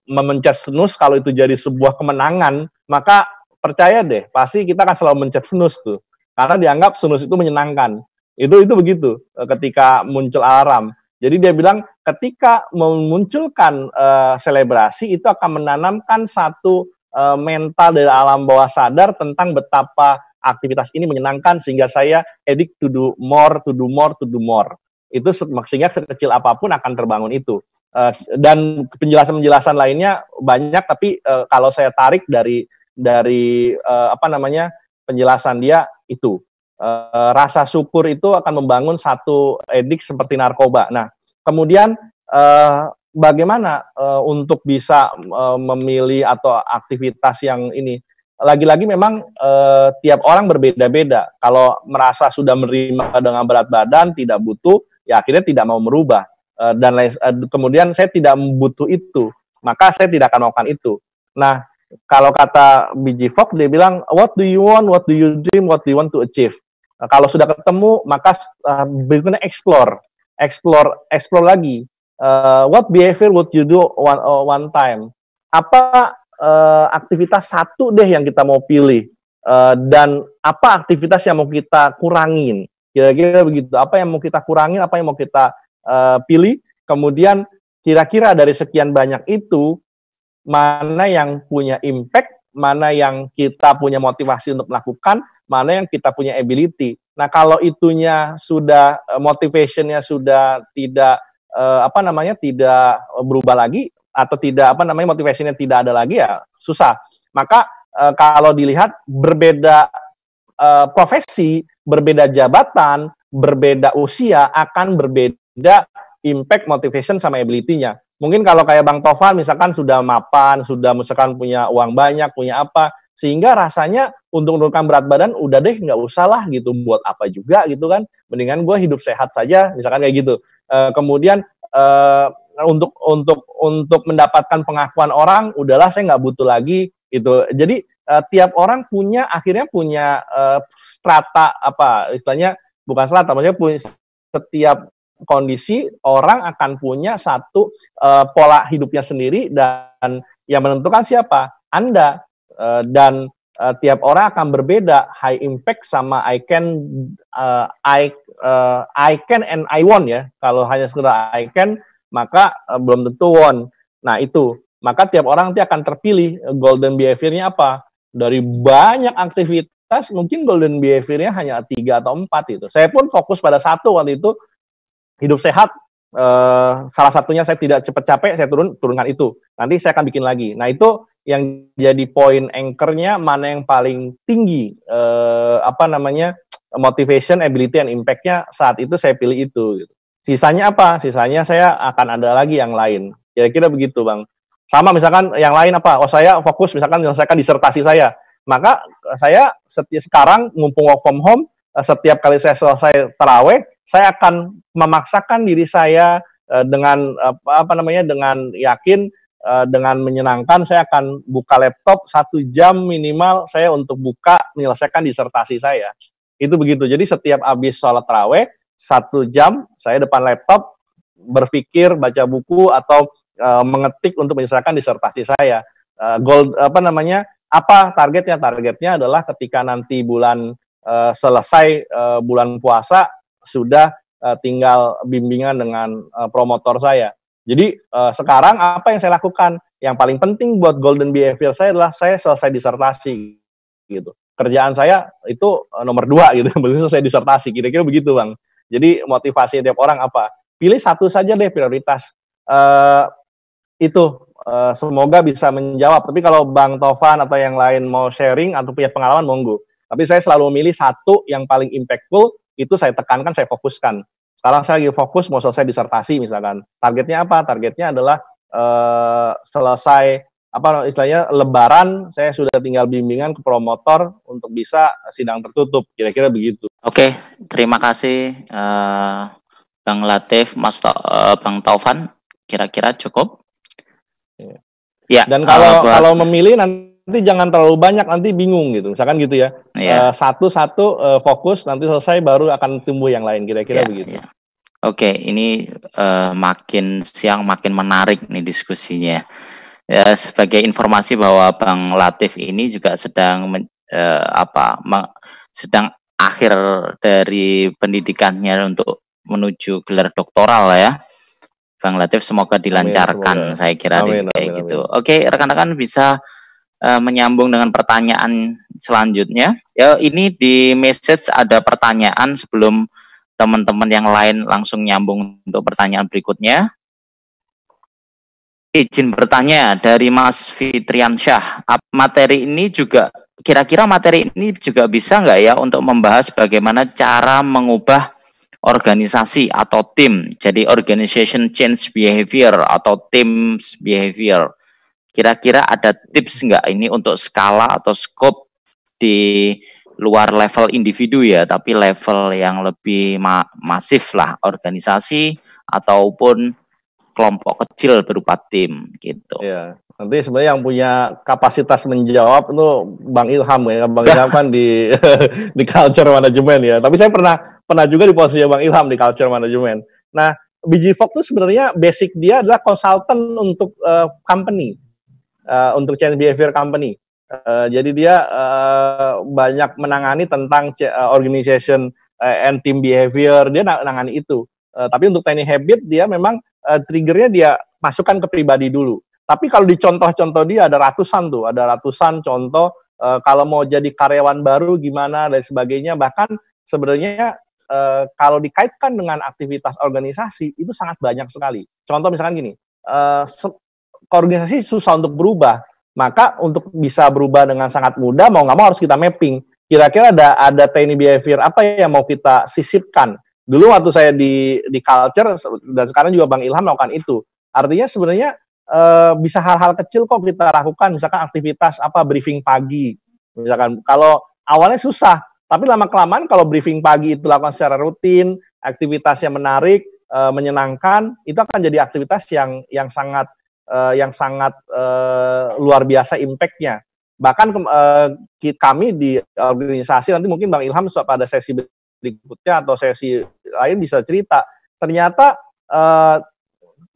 memencet snooze kalau itu jadi sebuah kemenangan, maka percaya deh, pasti kita akan selalu mencet snooze tuh. Karena dianggap snooze itu menyenangkan. Itu begitu ketika muncul alarm. Jadi dia bilang ketika memunculkan selebrasi itu akan menanamkan satu mental dari alam bawah sadar tentang betapa aktivitas ini menyenangkan sehingga saya addict to do more. Itu sehingga kecil apapun akan terbangun itu. Dan penjelasan lainnya banyak, tapi kalau saya tarik dari penjelasan dia itu rasa syukur itu akan membangun satu edik seperti narkoba. Nah, kemudian bagaimana untuk bisa memilih atau aktivitas yang ini? Lagi-lagi memang tiap orang berbeda-beda. Kalau merasa sudah menerima dengan berat badan, tidak butuh, ya akhirnya tidak mau merubah. Kemudian saya tidak butuh itu, maka saya tidak akan melakukan itu. Nah, kalau kata BG Fogg, dia bilang, what do you want, what do you dream, what do you want to achieve? Kalau sudah ketemu, maka berikutnya explore lagi. What behavior would you do one time? Apa aktivitas satu deh yang kita mau pilih, dan apa aktivitas yang mau kita kurangin? Kira-kira begitu. Apa yang mau kita kurangin, apa yang mau kita pilih? Kemudian kira-kira dari sekian banyak itu, mana yang punya impact, mana yang kita punya motivasi untuk melakukan, mana yang kita punya ability. Nah, kalau itunya sudah, motivationnya sudah tidak apa namanya tidak berubah lagi atau tidak apa namanya motivasinya tidak ada lagi, ya susah. Maka kalau dilihat berbeda profesi, berbeda jabatan, berbeda usia akan berbeda impact, motivation sama ability-nya. Mungkin kalau kayak Bang Tovan misalkan sudah mapan, sudah misalkan punya uang banyak, punya apa, sehingga rasanya untuk menurunkan berat badan udah deh nggak usah lah gitu, buat apa juga gitu kan, mendingan gue hidup sehat saja misalkan kayak gitu. Kemudian untuk mendapatkan pengakuan orang, udahlah saya nggak butuh lagi gitu. Jadi tiap orang akhirnya punya strata, apa istilahnya, bukan strata, maksudnya punya setiap kondisi orang akan punya satu pola hidupnya sendiri, dan yang menentukan siapa? Anda. Dan tiap orang akan berbeda, high impact sama I can and I want ya. Kalau hanya sekedar I can, maka belum tentu want. Nah itu, maka tiap orang nanti akan terpilih golden behavior-nya apa. Dari banyak aktivitas, mungkin golden behavior-nya hanya 3 atau 4 itu. Saya pun fokus pada satu waktu itu, hidup sehat. Salah satunya saya tidak cepat capek, saya turunkan itu. Nanti saya akan bikin lagi. Nah itu yang jadi poin anchor-nya, mana yang paling tinggi apa namanya motivation, ability, and impact-nya, saat itu saya pilih itu gitu. Sisanya apa? Sisanya saya akan ada lagi yang lain. Kira-kira begitu, Bang. Sama misalkan yang lain apa? Oh, saya fokus misalkan menyelesaikan disertasi saya. Maka saya sekarang mumpung work from home, setiap kali saya selesai taraweh, saya akan memaksakan diri saya dengan apa namanya, dengan yakin, dengan menyenangkan, saya akan buka laptop 1 jam minimal saya untuk buka menyelesaikan disertasi saya. Itu begitu. Jadi setiap habis sholat taraweh 1 jam saya depan laptop berpikir, baca buku, atau mengetik untuk menyelesaikan disertasi saya. Goal apa namanya? Apa targetnya? Targetnya adalah ketika nanti bulan selesai bulan puasa, sudah tinggal bimbingan dengan promotor saya. Jadi sekarang apa yang saya lakukan? Yang paling penting buat golden behavior saya adalah saya selesai disertasi gitu. Kerjaan saya itu nomor 2 gitu, belum selesai disertasi. Kira-kira begitu, Bang. Jadi motivasi tiap orang apa? Pilih satu saja deh prioritas. Itu semoga bisa menjawab. Tapi kalau Bang Tovan atau yang lain mau sharing atau punya pengalaman, monggo. Tapi saya selalu memilih satu yang paling impactful, itu saya tekankan, saya fokuskan. Sekarang saya lagi fokus mau selesai disertasi misalkan. Targetnya apa? Targetnya adalah selesai apa istilahnya Lebaran, saya sudah tinggal bimbingan ke promotor untuk bisa sidang tertutup. Kira-kira begitu. Oke, terima kasih Bang Latif, Bang Taufan. Kira-kira cukup? Ya. Dan kalau memilih nanti jangan terlalu banyak, nanti bingung gitu. Misalkan gitu ya. Satu-satu fokus, nanti selesai baru akan tumbuh yang lain. Kira-kira begitu. Ya. Oke, ini makin siang makin menarik nih diskusinya. Ya, sebagai informasi bahwa Bang Latif ini juga sedang sedang akhir dari pendidikannya untuk menuju gelar doktoral ya. Bang Latif semoga dilancarkan. Amin, saya kira kayak gitu. Oke, rekan-rekan bisa menyambung dengan pertanyaan selanjutnya. Ya, ini di message ada pertanyaan sebelum teman-teman yang lain langsung nyambung untuk pertanyaan berikutnya. Izin bertanya dari Mas Fitriansyah, materi ini juga kira-kira materi ini juga bisa nggak ya untuk membahas bagaimana cara mengubah organisasi atau tim, jadi organization change behavior atau teams behavior. Kira-kira ada tips nggak ini untuk skala atau scope di luar level individu ya, tapi level yang lebih masif lah, organisasi ataupun kelompok kecil berupa tim gitu. Ya, nanti sebenarnya yang punya kapasitas menjawab itu Bang Ilham ya. Bang Ilham kan di di culture management ya. Tapi saya pernah juga di posisi Bang Ilham di culture management. Nah, BG Fox itu sebenarnya basic dia adalah consultant untuk company, untuk change behavior company. Jadi dia banyak menangani tentang organization and team behavior, dia menangani itu. Tapi untuk tiny habit dia memang triggernya dia masukkan ke pribadi dulu. Tapi kalau di contoh-contoh dia ada ratusan contoh. Kalau mau jadi karyawan baru gimana dan sebagainya. Bahkan sebenarnya kalau dikaitkan dengan aktivitas organisasi itu sangat banyak sekali. Contoh misalkan gini, organisasi susah untuk berubah, maka untuk bisa berubah dengan sangat mudah, mau nggak mau harus kita mapping. Kira-kira ada tiny behavior apa yang mau kita sisipkan. Dulu waktu saya di culture, dan sekarang juga Bang Ilham melakukan itu. Artinya sebenarnya bisa hal-hal kecil kok kita lakukan, misalkan aktivitas briefing pagi. Misalkan kalau awalnya susah, tapi lama-kelamaan kalau briefing pagi itu lakukan secara rutin, aktivitasnya menarik, menyenangkan, itu akan jadi aktivitas yang sangat luar biasa impact-nya. Bahkan kami di organisasi, nanti mungkin Bang Ilham pada sesi berikutnya atau sesi lain bisa cerita, ternyata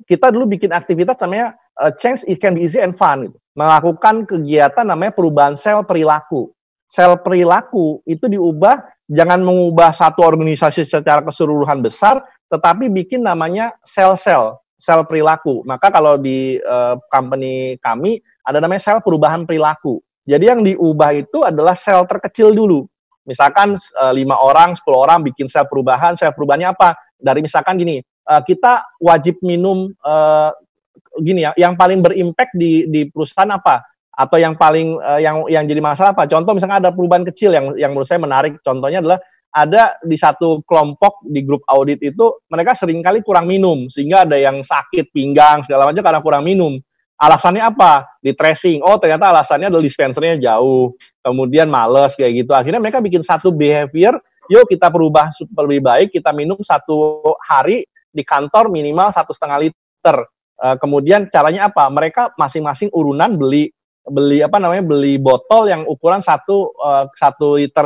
kita dulu bikin aktivitas namanya change it can be easy and fun, gitu. Melakukan kegiatan namanya perubahan sel perilaku. Sel perilaku itu diubah, jangan mengubah satu organisasi secara keseluruhan besar, tetapi bikin namanya sel-sel perilaku. Maka kalau di company kami ada namanya sel perubahan perilaku. Jadi yang diubah itu adalah sel terkecil dulu. Misalkan 5 orang, 10 orang bikin sel perubahannya apa? Dari misalkan gini, kita wajib minum gini ya, yang paling berimpact di perusahaan apa? Atau yang paling yang jadi masalah apa? Contoh misalkan ada perubahan kecil yang menurut saya menarik. Contohnya adalah ada di satu kelompok di grup audit itu mereka seringkali kurang minum, sehingga ada yang sakit pinggang segala macam karena kurang minum. Alasannya apa? Di tracing. Oh, ternyata alasannya adalah dispensernya jauh. Kemudian males kayak gitu. Akhirnya mereka bikin satu behavior, yuk kita berubah lebih baik, kita minum 1 hari di kantor minimal 1,5 liter. Kemudian caranya apa? Mereka masing-masing urunan beli botol yang ukuran 1,5 liter.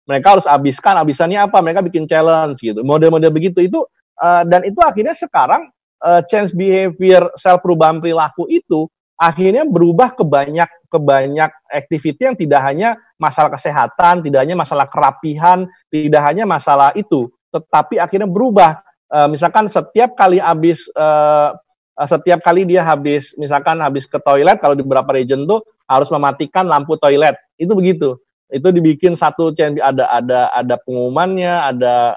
Mereka harus habisannya apa? Mereka bikin challenge gitu. Model-model begitu itu dan itu akhirnya sekarang change behavior sel perubahan perilaku itu akhirnya berubah ke banyak activity yang tidak hanya masalah kesehatan, tidak hanya masalah kerapihan, tidak hanya masalah itu, tetapi akhirnya berubah. Misalkan setiap kali dia habis ke toilet, kalau di beberapa region tuh harus mematikan lampu toilet. Itu begitu. Itu dibikin satu ada pengumumannya,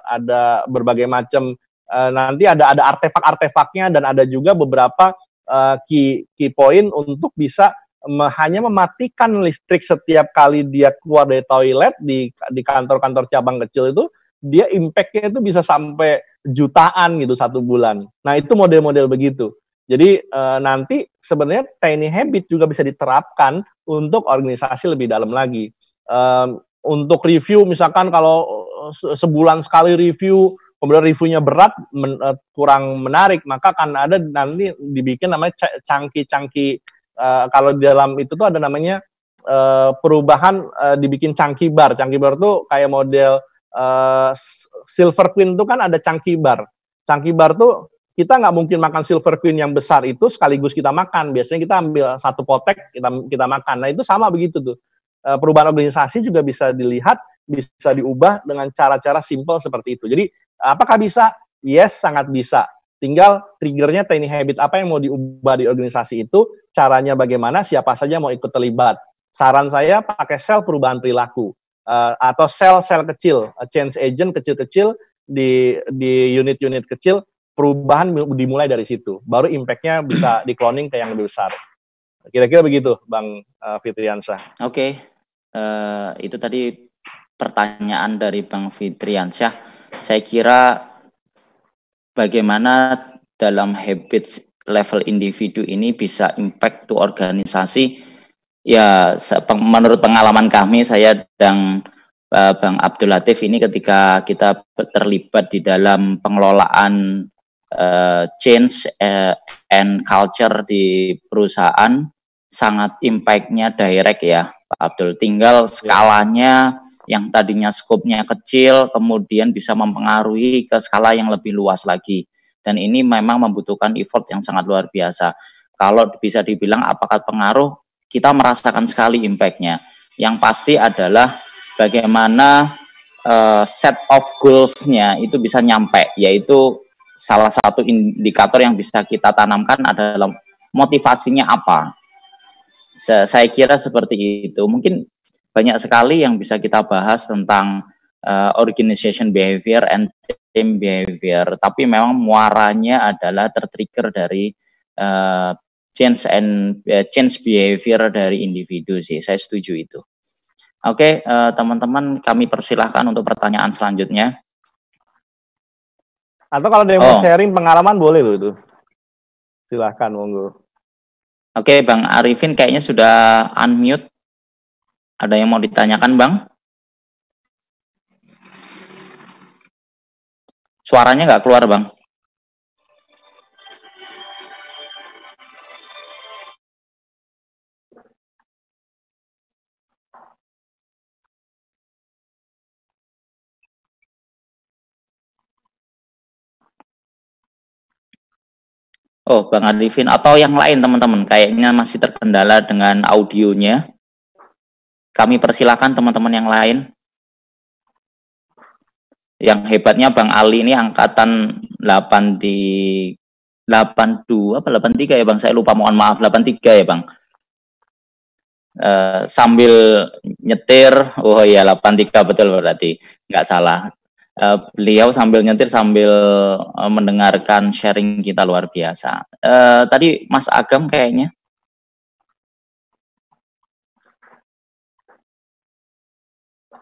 ada berbagai macam nanti ada artefak-artefaknya, dan ada juga beberapa key point untuk bisa hanya mematikan listrik setiap kali dia keluar dari toilet di kantor-kantor cabang kecil itu, dia impact-nya itu bisa sampai jutaan gitu 1 bulan. Nah, itu model-model begitu. Jadi nanti sebenarnya tiny habit juga bisa diterapkan untuk organisasi lebih dalam lagi. Untuk review, misalkan kalau sebulan sekali review, kemudian reviewnya berat, kurang menarik, maka akan ada nanti dibikin namanya chunky. Kalau di dalam itu tuh ada namanya perubahan, dibikin chunky bar. Chunky bar tuh kayak model Silver Queen tuh kan ada chunky bar. Chunky bar tuh kita nggak mungkin makan Silver Queen yang besar itu sekaligus kita makan. Biasanya kita ambil 1 potek, kita makan. Nah, itu sama begitu tuh. Perubahan organisasi juga bisa dilihat, bisa diubah dengan cara-cara simple seperti itu. Jadi, apakah bisa? Yes, sangat bisa. Tinggal triggernya tiny habit apa yang mau diubah di organisasi itu, caranya bagaimana, siapa saja mau ikut terlibat. Saran saya pakai sel perubahan perilaku, atau sel-sel kecil, change agent kecil-kecil di unit-unit kecil, perubahan dimulai dari situ. Baru impact-nya bisa di-cloning ke yang lebih besar. Kira-kira begitu, Bang Fitriansyah. Oke. Itu tadi pertanyaan dari Bang Fitriansyah. Saya kira bagaimana dalam habits level individu ini bisa impact to organisasi. Ya, menurut pengalaman kami, saya dan Bang Abdul Latif ini ketika kita terlibat di dalam pengelolaan change and culture di perusahaan, sangat impact-nya direct ya, Pak Abdul. Tinggal skalanya yang tadinya skopnya kecil, kemudian bisa mempengaruhi ke skala yang lebih luas lagi. Dan ini memang membutuhkan effort yang sangat luar biasa. Kalau bisa dibilang apakah pengaruh, kita merasakan sekali impact-nya. Yang pasti adalah bagaimana set of goals-nya itu bisa nyampe, yaitu salah satu indikator yang bisa kita tanamkan adalah motivasinya apa. Saya kira seperti itu. Mungkin banyak sekali yang bisa kita bahas tentang organization behavior and team behavior, tapi memang muaranya adalah tertrigger dari change behavior dari individu sih. Saya setuju itu. Oke, teman-teman, kami persilahkan untuk pertanyaan selanjutnya. Atau kalau ada yang mau sharing pengalaman boleh loh itu. Silahkan, monggo. Oke, Bang Arifin kayaknya sudah unmute. Ada yang mau ditanyakan, Bang? Suaranya nggak keluar, Bang. Oh, Bang Arifin atau yang lain teman-teman, kayaknya masih terkendala dengan audionya. Kami persilakan teman-teman yang lain. Yang hebatnya Bang Ali ini angkatan 82 apa 83 ya Bang, saya lupa, mohon maaf, 83 ya Bang. Sambil nyetir, oh iya 83 betul berarti, nggak salah. Beliau sambil nyetir sambil mendengarkan sharing kita, luar biasa. Tadi Mas Agam kayaknya.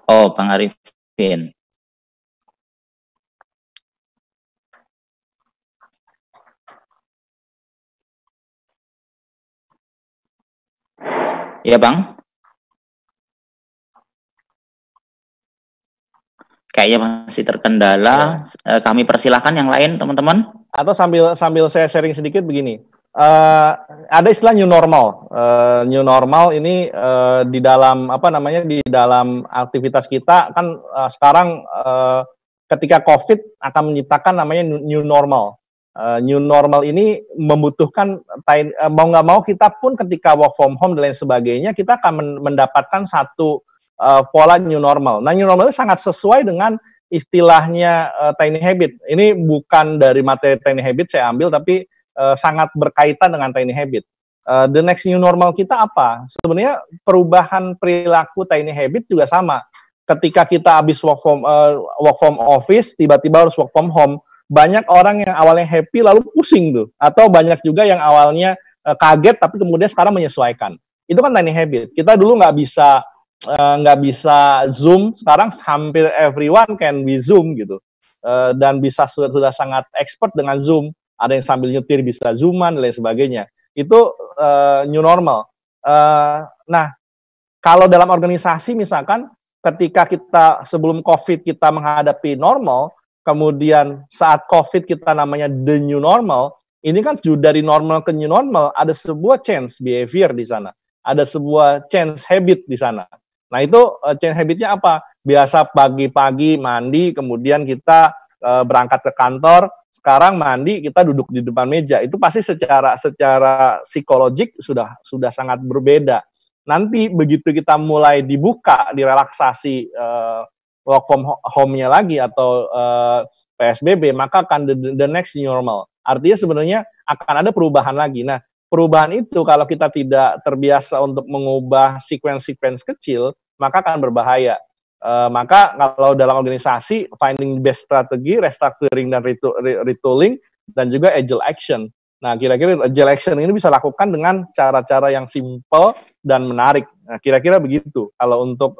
Oh, Bang Arifin. Ya Bang. Kayaknya masih terkendala. Ya. Kami persilahkan yang lain, teman-teman. Atau sambil saya sharing sedikit begini. Ada istilah new normal. New normal ini di dalam di dalam aktivitas kita kan sekarang ketika COVID akan menciptakan namanya new normal. New normal ini membutuhkan mau nggak mau kita pun ketika work from home dan lain sebagainya, kita akan mendapatkan satu pola new normal. Nah, new normal itu sangat sesuai dengan istilahnya tiny habit. Ini bukan dari materi tiny habit saya ambil, tapi sangat berkaitan dengan tiny habit. The next new normal kita apa? Sebenarnya perubahan perilaku tiny habit juga sama. Ketika kita habis work from office, tiba-tiba harus work from home, banyak orang yang awalnya happy lalu pusing tuh. Atau banyak juga yang awalnya kaget tapi kemudian sekarang menyesuaikan. Itu kan tiny habit. Kita dulu nggak bisa Zoom, sekarang hampir everyone can be Zoom gitu. Dan sudah sangat expert dengan Zoom. Ada yang sambil nyetir bisa Zooman dan lain sebagainya. Itu new normal. Nah, kalau dalam organisasi misalkan ketika kita sebelum COVID kita menghadapi normal, kemudian saat COVID kita namanya the new normal, ini kan dari normal ke new normal ada sebuah change behavior di sana. Ada sebuah change habit di sana. Nah, itu change habitnya apa? Biasa pagi-pagi mandi, kemudian kita berangkat ke kantor, sekarang mandi kita duduk di depan meja. Itu pasti secara psikologik sudah sangat berbeda. Nanti begitu kita mulai dibuka, direlaksasi work from home-nya lagi atau PSBB, maka akan the next new normal. Artinya sebenarnya akan ada perubahan lagi. Nah, perubahan itu kalau kita tidak terbiasa untuk mengubah sequence kecil, maka akan berbahaya. Maka kalau dalam organisasi, finding best strategi, restructuring dan retooling, dan juga agile action. Nah, kira-kira agile action ini bisa lakukan dengan cara-cara yang simple dan menarik. Nah, kira-kira begitu kalau untuk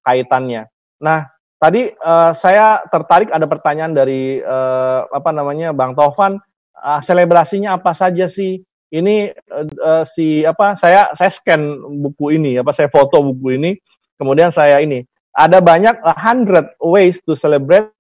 kaitannya. Nah, tadi saya tertarik ada pertanyaan dari Bang Taufan, selebrasinya apa saja sih? Ini saya scan buku ini, saya foto buku ini, kemudian saya ini ada banyak 100 ways to celebrate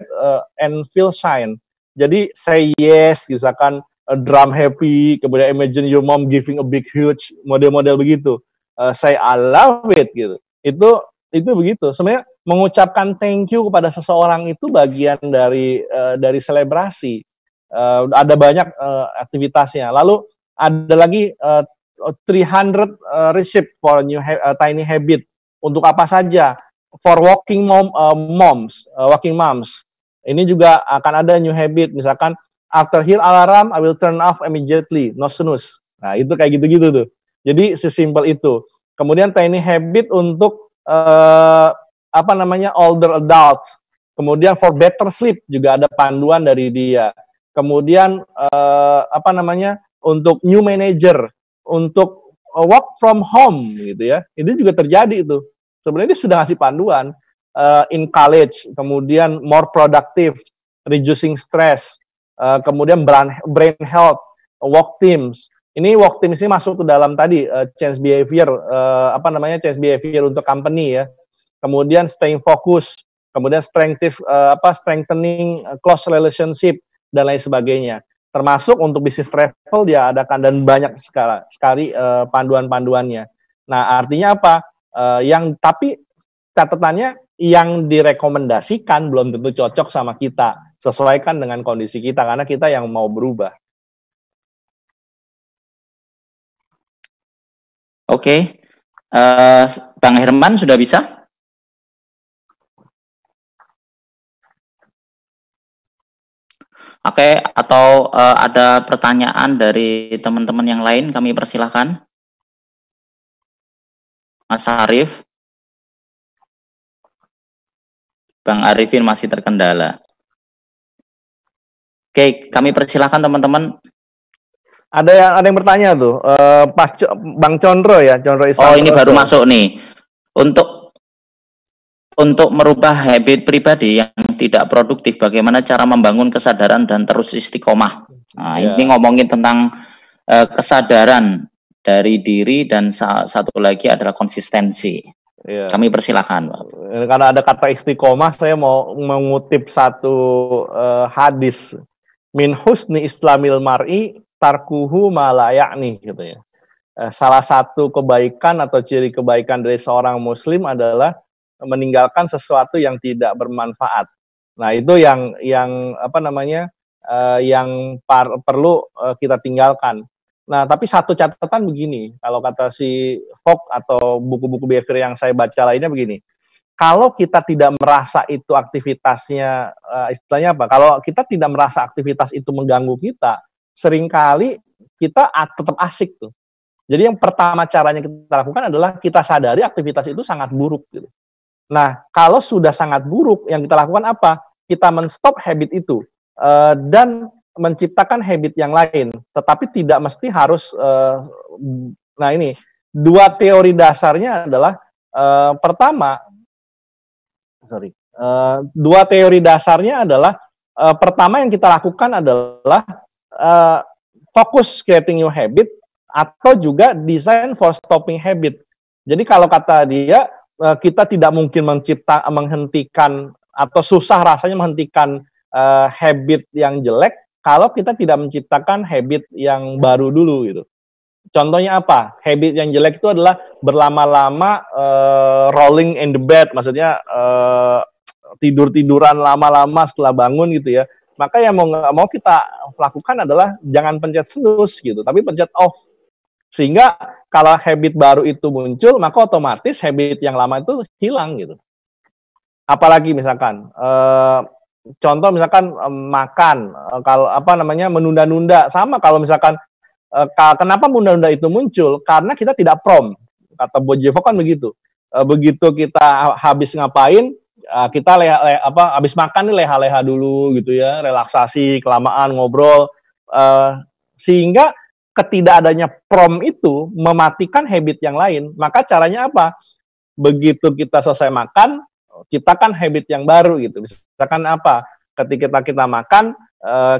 and feel shine. Jadi say yes, misalkan drum happy, kemudian imagine your mom giving a big huge, model-model begitu. Say I love it gitu. Itu begitu. Sebenarnya mengucapkan thank you kepada seseorang itu bagian dari selebrasi. Ada banyak aktivitasnya. Lalu ada lagi 300 recipe for new tiny habit. Untuk apa saja? For working moms. Ini juga akan ada new habit. Misalkan after hear alarm, I will turn off immediately, no snooze. Nah, itu kayak gitu-gitu tuh. Jadi sesimpel itu. Kemudian tiny habit untuk apa namanya older adults. Kemudian for better sleep juga ada panduan dari dia. Kemudian apa namanya untuk new manager, untuk work from home gitu ya. Ini juga terjadi itu. Sebenarnya dia sudah ngasih panduan in college, kemudian more productive, reducing stress, kemudian brain health, work teams. Ini work teams ini masuk ke dalam tadi change behavior, apa namanya change behavior untuk company ya. Kemudian staying focus, kemudian strengthening close relationship dan lain sebagainya. Termasuk untuk bisnis travel dia adakan dan banyak sekali panduan-panduannya. Nah artinya apa? Tapi catatannya yang direkomendasikan belum tentu cocok sama kita. Sesuaikan dengan kondisi kita karena kita yang mau berubah. Oke, Bang Herman sudah bisa? Oke, atau ada pertanyaan dari teman-teman yang lain, kami persilahkan. Mas Arif. Bang Arifin masih terkendala. Oke, kami persilahkan teman-teman. Ada yang bertanya tuh, Bang Condro ya, Condro Islam. Oh, ini baru masuk nih. Untuk merubah habit pribadi yang tidak produktif, bagaimana cara membangun kesadaran dan terus istiqomah. Nah, ini ngomongin tentang kesadaran dari diri dan satu lagi adalah konsistensi. Kami persilahkan, Pak. Karena ada kata istiqomah, saya mau mengutip satu hadis. Min husni islamil mar'i tarkuhu ma la ya'ni gitu ya. Salah satu kebaikan atau ciri kebaikan dari seorang muslim adalah meninggalkan sesuatu yang tidak bermanfaat. Nah, itu yang apa namanya? Yang perlu kita tinggalkan. Nah, tapi satu catatan begini, kalau kata si Fogg atau buku-buku behavior yang saya baca lainnya begini. Kalau kita tidak merasa itu aktivitasnya, istilahnya apa? Kalau kita tidak merasa aktivitas itu mengganggu kita, seringkali kita tetap asik tuh. Jadi yang pertama caranya kita lakukan adalah kita sadari aktivitas itu sangat buruk gitu. Nah, kalau sudah sangat buruk, yang kita lakukan apa? Kita men-stop habit itu dan menciptakan habit yang lain. Tetapi tidak mesti harus. Nah ini dua teori dasarnya adalah pertama. Dua teori dasarnya adalah pertama yang kita lakukan adalah fokus creating new habit atau juga design for stopping habit. Jadi kalau kata dia kita tidak mungkin menghentikan atau susah rasanya menghentikan habit yang jelek kalau kita tidak menciptakan habit yang baru dulu gitu. Contohnya apa? Habit yang jelek itu adalah berlama-lama rolling in the bed, maksudnya tidur-tiduran lama-lama setelah bangun gitu ya. Maka yang mau kita lakukan adalah jangan pencet snooze gitu, tapi pencet off. Sehingga kalau habit baru itu muncul, maka otomatis habit yang lama itu hilang gitu. Apalagi misalkan contoh misalkan makan, kalau apa namanya menunda-nunda, sama kalau misalkan kenapa menunda-nunda itu muncul? Karena kita tidak prompt. Kata Bojevo kan begitu. Begitu kita habis ngapain, kita habis makan nih leha-leha dulu gitu ya, relaksasi, kelamaan ngobrol, sehingga ketidakadanya prompt itu mematikan habit yang lain. Maka caranya apa? Begitu kita selesai makan, ciptakan habit yang baru gitu. Misalkan apa? Ketika kita makan,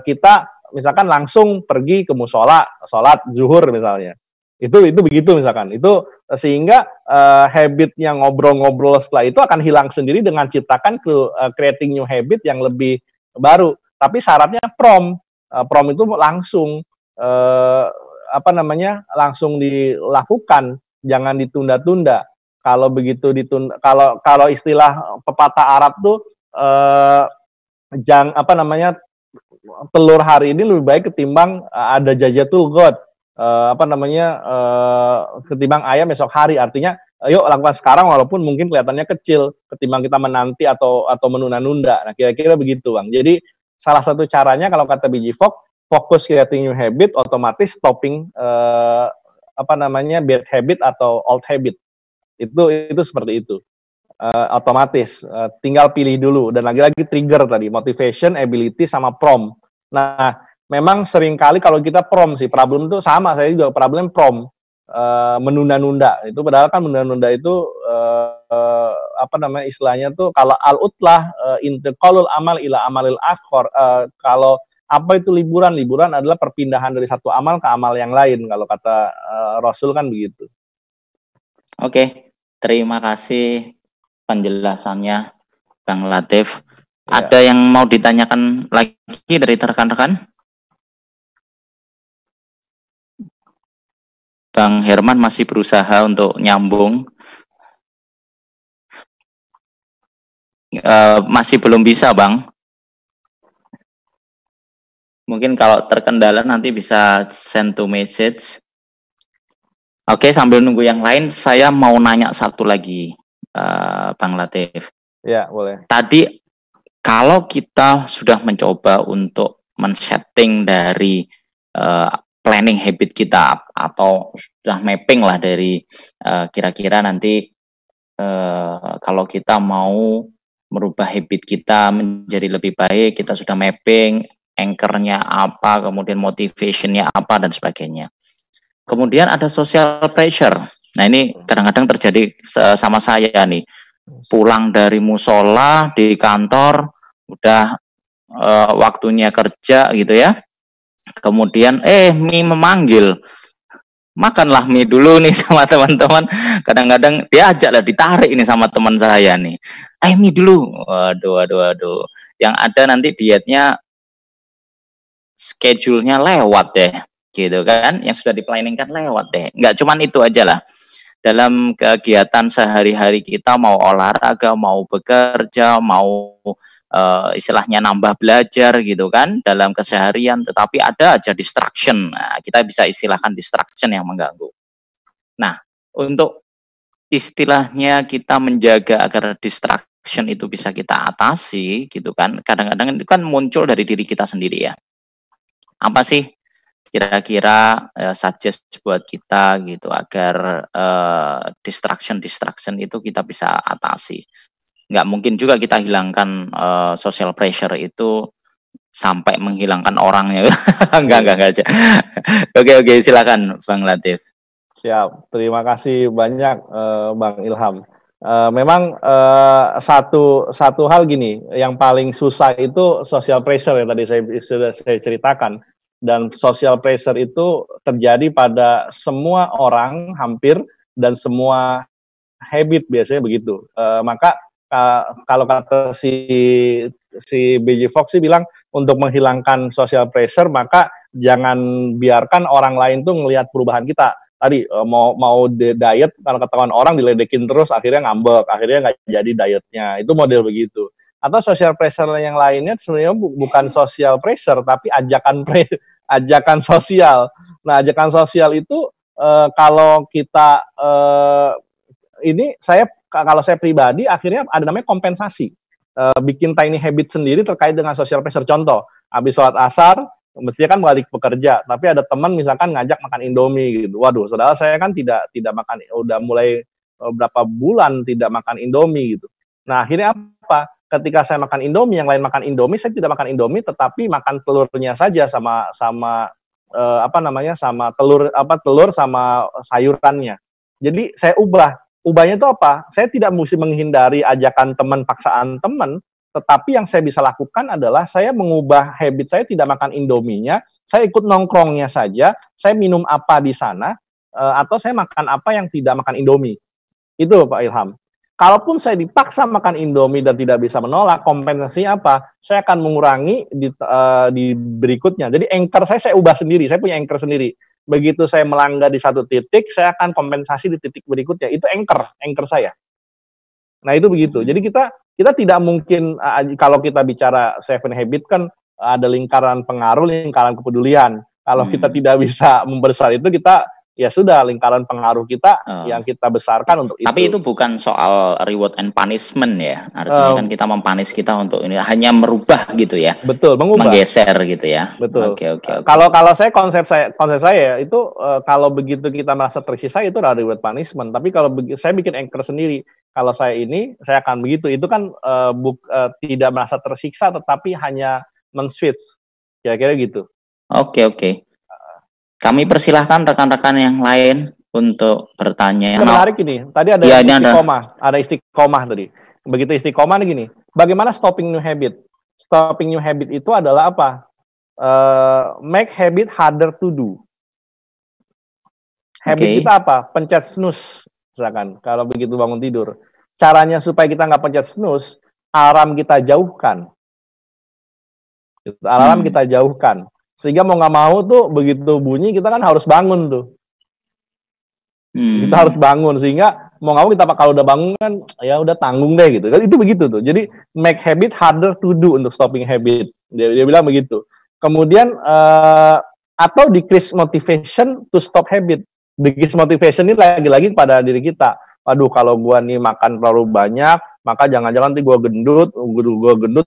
kita misalkan langsung pergi ke musola, sholat zuhur misalnya. Itu begitu misalkan. Itu sehingga habit yang ngobrol-ngobrol setelah itu akan hilang sendiri dengan ciptakan creating new habit yang lebih baru. Tapi syaratnya prompt. Prompt itu langsung langsung dilakukan, jangan ditunda-tunda. Kalau begitu ditunda, kalau istilah pepatah Arab tuh telur hari ini lebih baik ketimbang ada jajatul god, ketimbang ayam esok hari. Artinya yuk lakukan sekarang walaupun mungkin kelihatannya kecil ketimbang kita menanti atau menunda-nunda. Nah, kira-kira begitu, Bang. Jadi salah satu caranya kalau kata Biji Fogg, fokus creating new habit, otomatis stopping bad habit atau old habit. Itu seperti itu. otomatis. Tinggal pilih dulu. Dan lagi-lagi trigger tadi, motivation, ability, sama prompt. Nah, memang seringkali kalau kita prompt sih, problem itu sama, saya juga problem prompt. Menunda-nunda. Itu padahal kan menunda-nunda itu apa namanya istilahnya tuh, kalau al-utlah intiqalul amal ila amalil akhor. Kalau apa itu liburan? Liburan adalah perpindahan dari satu amal ke amal yang lain. Kalau kata Rasul kan begitu. Oke, terima kasih penjelasannya Bang Latif. Ya. Ada yang mau ditanyakan lagi dari rekan-rekan? Bang Herman masih berusaha untuk nyambung. Masih belum bisa, Bang. Mungkin kalau terkendala nanti bisa send to message. Oke, sambil nunggu yang lain, saya mau nanya satu lagi, Bang Latif. Ya, boleh. Tadi, kalau kita sudah mencoba untuk men-setting dari planning habit kita, atau sudah mapping lah dari kira-kira nanti kalau kita mau merubah habit kita menjadi lebih baik, kita sudah mapping anchor-nya apa, kemudian motivation-nya apa, dan sebagainya. Kemudian ada social pressure. Nah, ini kadang-kadang terjadi sama saya nih. Pulang dari musola di kantor, udah waktunya kerja gitu ya. Kemudian mie memanggil. Makanlah mie dulu nih sama teman-teman. Kadang-kadang diajak lah, ditarik ini sama teman saya nih. Mie dulu. Waduh. Yang ada nanti dietnya, schedule-nya lewat deh. Gitu kan, yang sudah di-planningkan lewat deh. Nggak cuman itu aja lah. Dalam kegiatan sehari-hari kita, mau olahraga, mau bekerja, mau istilahnya nambah belajar gitu kan, dalam keseharian, tetapi ada aja distraction. Nah, kita bisa istilahkan distraction yang mengganggu. Nah, untuk istilahnya kita menjaga agar distraction itu bisa kita atasi gitu kan, kadang-kadang itu kan muncul dari diri kita sendiri ya. Apa sih kira-kira suggest buat kita gitu agar distraction itu kita bisa atasi? Nggak mungkin juga kita hilangkan social pressure itu sampai menghilangkan orangnya. enggak aja. Oke, silakan Bang Latif. Siap, terima kasih banyak Bang Ilham. Memang satu hal gini, yang paling susah itu social pressure yang tadi sudah saya ceritakan. Dan social pressure itu terjadi pada semua orang hampir, dan semua habit biasanya begitu. Maka kalau kata si BJ Fogg sih bilang, untuk menghilangkan social pressure maka jangan biarkan orang lain tuh ngelihat perubahan kita. Tadi mau diet, kalau ketahuan orang diledekin terus, akhirnya ngambek, akhirnya nggak jadi dietnya. Itu model begitu. Atau social pressure yang lainnya sebenarnya bukan social pressure, tapi ajakan sosial. Nah, ajakan sosial itu kalau kita ini kalau saya pribadi akhirnya ada namanya kompensasi. Bikin tiny habit sendiri terkait dengan social pressure. Contoh, habis sholat asar, mestinya kan balik bekerja, tapi ada teman misalkan ngajak makan Indomie gitu. Waduh, saudara saya kan tidak makan, udah mulai berapa bulan tidak makan Indomie gitu. Nah, akhirnya apa? Ketika saya makan Indomie, yang lain makan Indomie, saya tidak makan Indomie, tetapi makan telurnya saja sama sama telur sama sayurannya. Jadi saya ubahnya itu apa? Saya tidak mesti menghindari ajakan teman, paksaan teman, tetapi yang saya bisa lakukan adalah saya mengubah habit saya, tidak makan Indominya, saya ikut nongkrongnya saja, saya minum apa di sana, atau saya makan apa yang tidak makan Indomie. Itu Pak Ilham. Kalaupun saya dipaksa makan Indomie dan tidak bisa menolak, kompensasinya apa? Saya akan mengurangi di berikutnya. Jadi anchor saya ubah sendiri, saya punya anchor sendiri. Begitu saya melanggar di satu titik, saya akan kompensasi di titik berikutnya. Itu anchor saya. Nah, itu begitu. Jadi kita tidak mungkin, kalau kita bicara 7 habit kan ada lingkaran pengaruh, lingkaran kepedulian. Kalau kita tidak bisa membesar itu, kita ya sudah lingkaran pengaruh kita yang kita besarkan untuk itu. Tapi itu bukan soal reward and punishment ya. Artinya kan kita mempanis kita untuk ini hanya merubah gitu ya. Betul, mengubah. Menggeser gitu ya. Betul. Oke. Kalau konsep saya itu kalau begitu kita merasa tersisa itu adalah reward punishment. Tapi kalau saya bikin anchor sendiri, kalau saya akan begitu. Itu kan tidak merasa tersiksa tetapi hanya men-switch. Kira-kira gitu. Oke. Kami persilahkan rekan-rekan yang lain untuk bertanya. Menarik ini. Tadi ada istiqomah. Ada istiqomah tadi. Begitu istiqomah nih gini. Bagaimana stopping new habit? Stopping new habit itu adalah apa? Make habit harder to do. Habit kita apa? Pencet snooze. Misalkan kalau begitu bangun tidur. Caranya supaya kita nggak pencet snooze, alarm kita jauhkan. Alarm kita jauhkan. Sehingga mau nggak mau tuh begitu bunyi kita kan harus bangun tuh. Kita harus bangun sehingga mau nggak mau kita kalau udah bangun kan ya udah tanggung deh gitu. Itu begitu tuh. Jadi make habit harder to do untuk stopping habit. Dia bilang begitu. Kemudian atau decrease motivation to stop habit. Decrease motivation ini lagi-lagi pada diri kita. Waduh kalau gua nih makan terlalu banyak, maka jangan-jangan nanti gue gendut,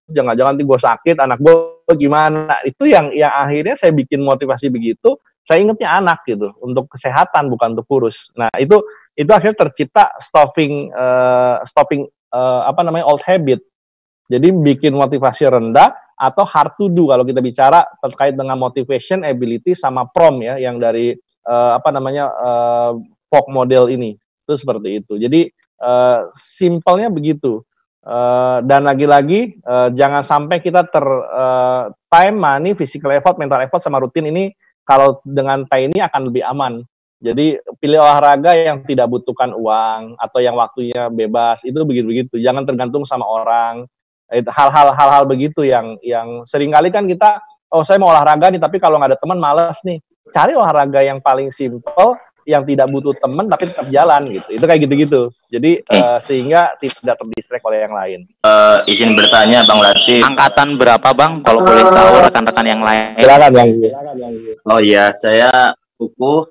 jangan-jangan nanti gue sakit, anak gue gimana. Itu yang akhirnya saya bikin motivasi begitu, saya ingetnya anak gitu, untuk kesehatan bukan untuk kurus. Nah itu akhirnya tercipta stopping old habit. Jadi bikin motivasi rendah atau hard to do kalau kita bicara terkait dengan motivation, ability sama prom ya, yang dari POC model ini. Itu seperti itu. Jadi simpelnya begitu. Dan lagi-lagi jangan sampai kita time, money, physical effort, mental effort sama rutin ini kalau dengan ini akan lebih aman. Jadi pilih olahraga yang tidak butuhkan uang atau yang waktunya bebas, itu begitu-begitu. Jangan tergantung sama orang. Hal-hal begitu yang seringkali kan kita, saya mau olahraga nih tapi kalau nggak ada teman malas nih. Cari olahraga yang paling simple, yang tidak butuh teman tapi tetap jalan gitu. Itu kayak gitu-gitu. Jadi sehingga tidak terdistract oleh yang lain. Izin bertanya Bang Latif. Angkatan berapa Bang? Kalau boleh tahu rekan-rekan yang lain. Silakan Bang. Oh iya, saya Kuku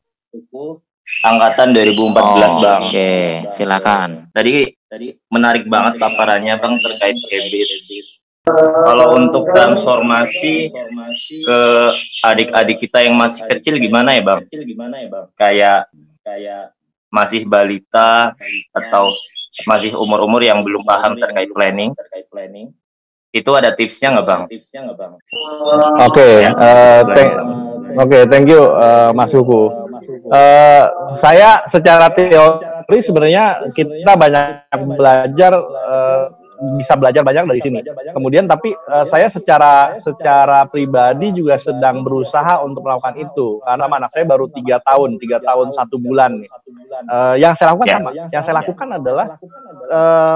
angkatan 2014 Bang. Oke, silakan. Tadi menarik banget paparannya Bang terkait habit. Kalau untuk transformasi ke adik-adik kita yang masih kecil gimana ya Bang? Kayak masih balita atau masih umur-umur yang belum paham terkait planning. Itu ada tipsnya nggak Bang? Oke, thank you Mas Kuku. Saya secara teori sebenarnya kita banyak belajar, bisa belajar banyak dari sini. Kemudian tapi saya secara pribadi juga sedang berusaha untuk melakukan itu karena anak saya baru 3 tahun 1 bulan nih. Yang saya lakukan sama. Yang saya lakukan adalah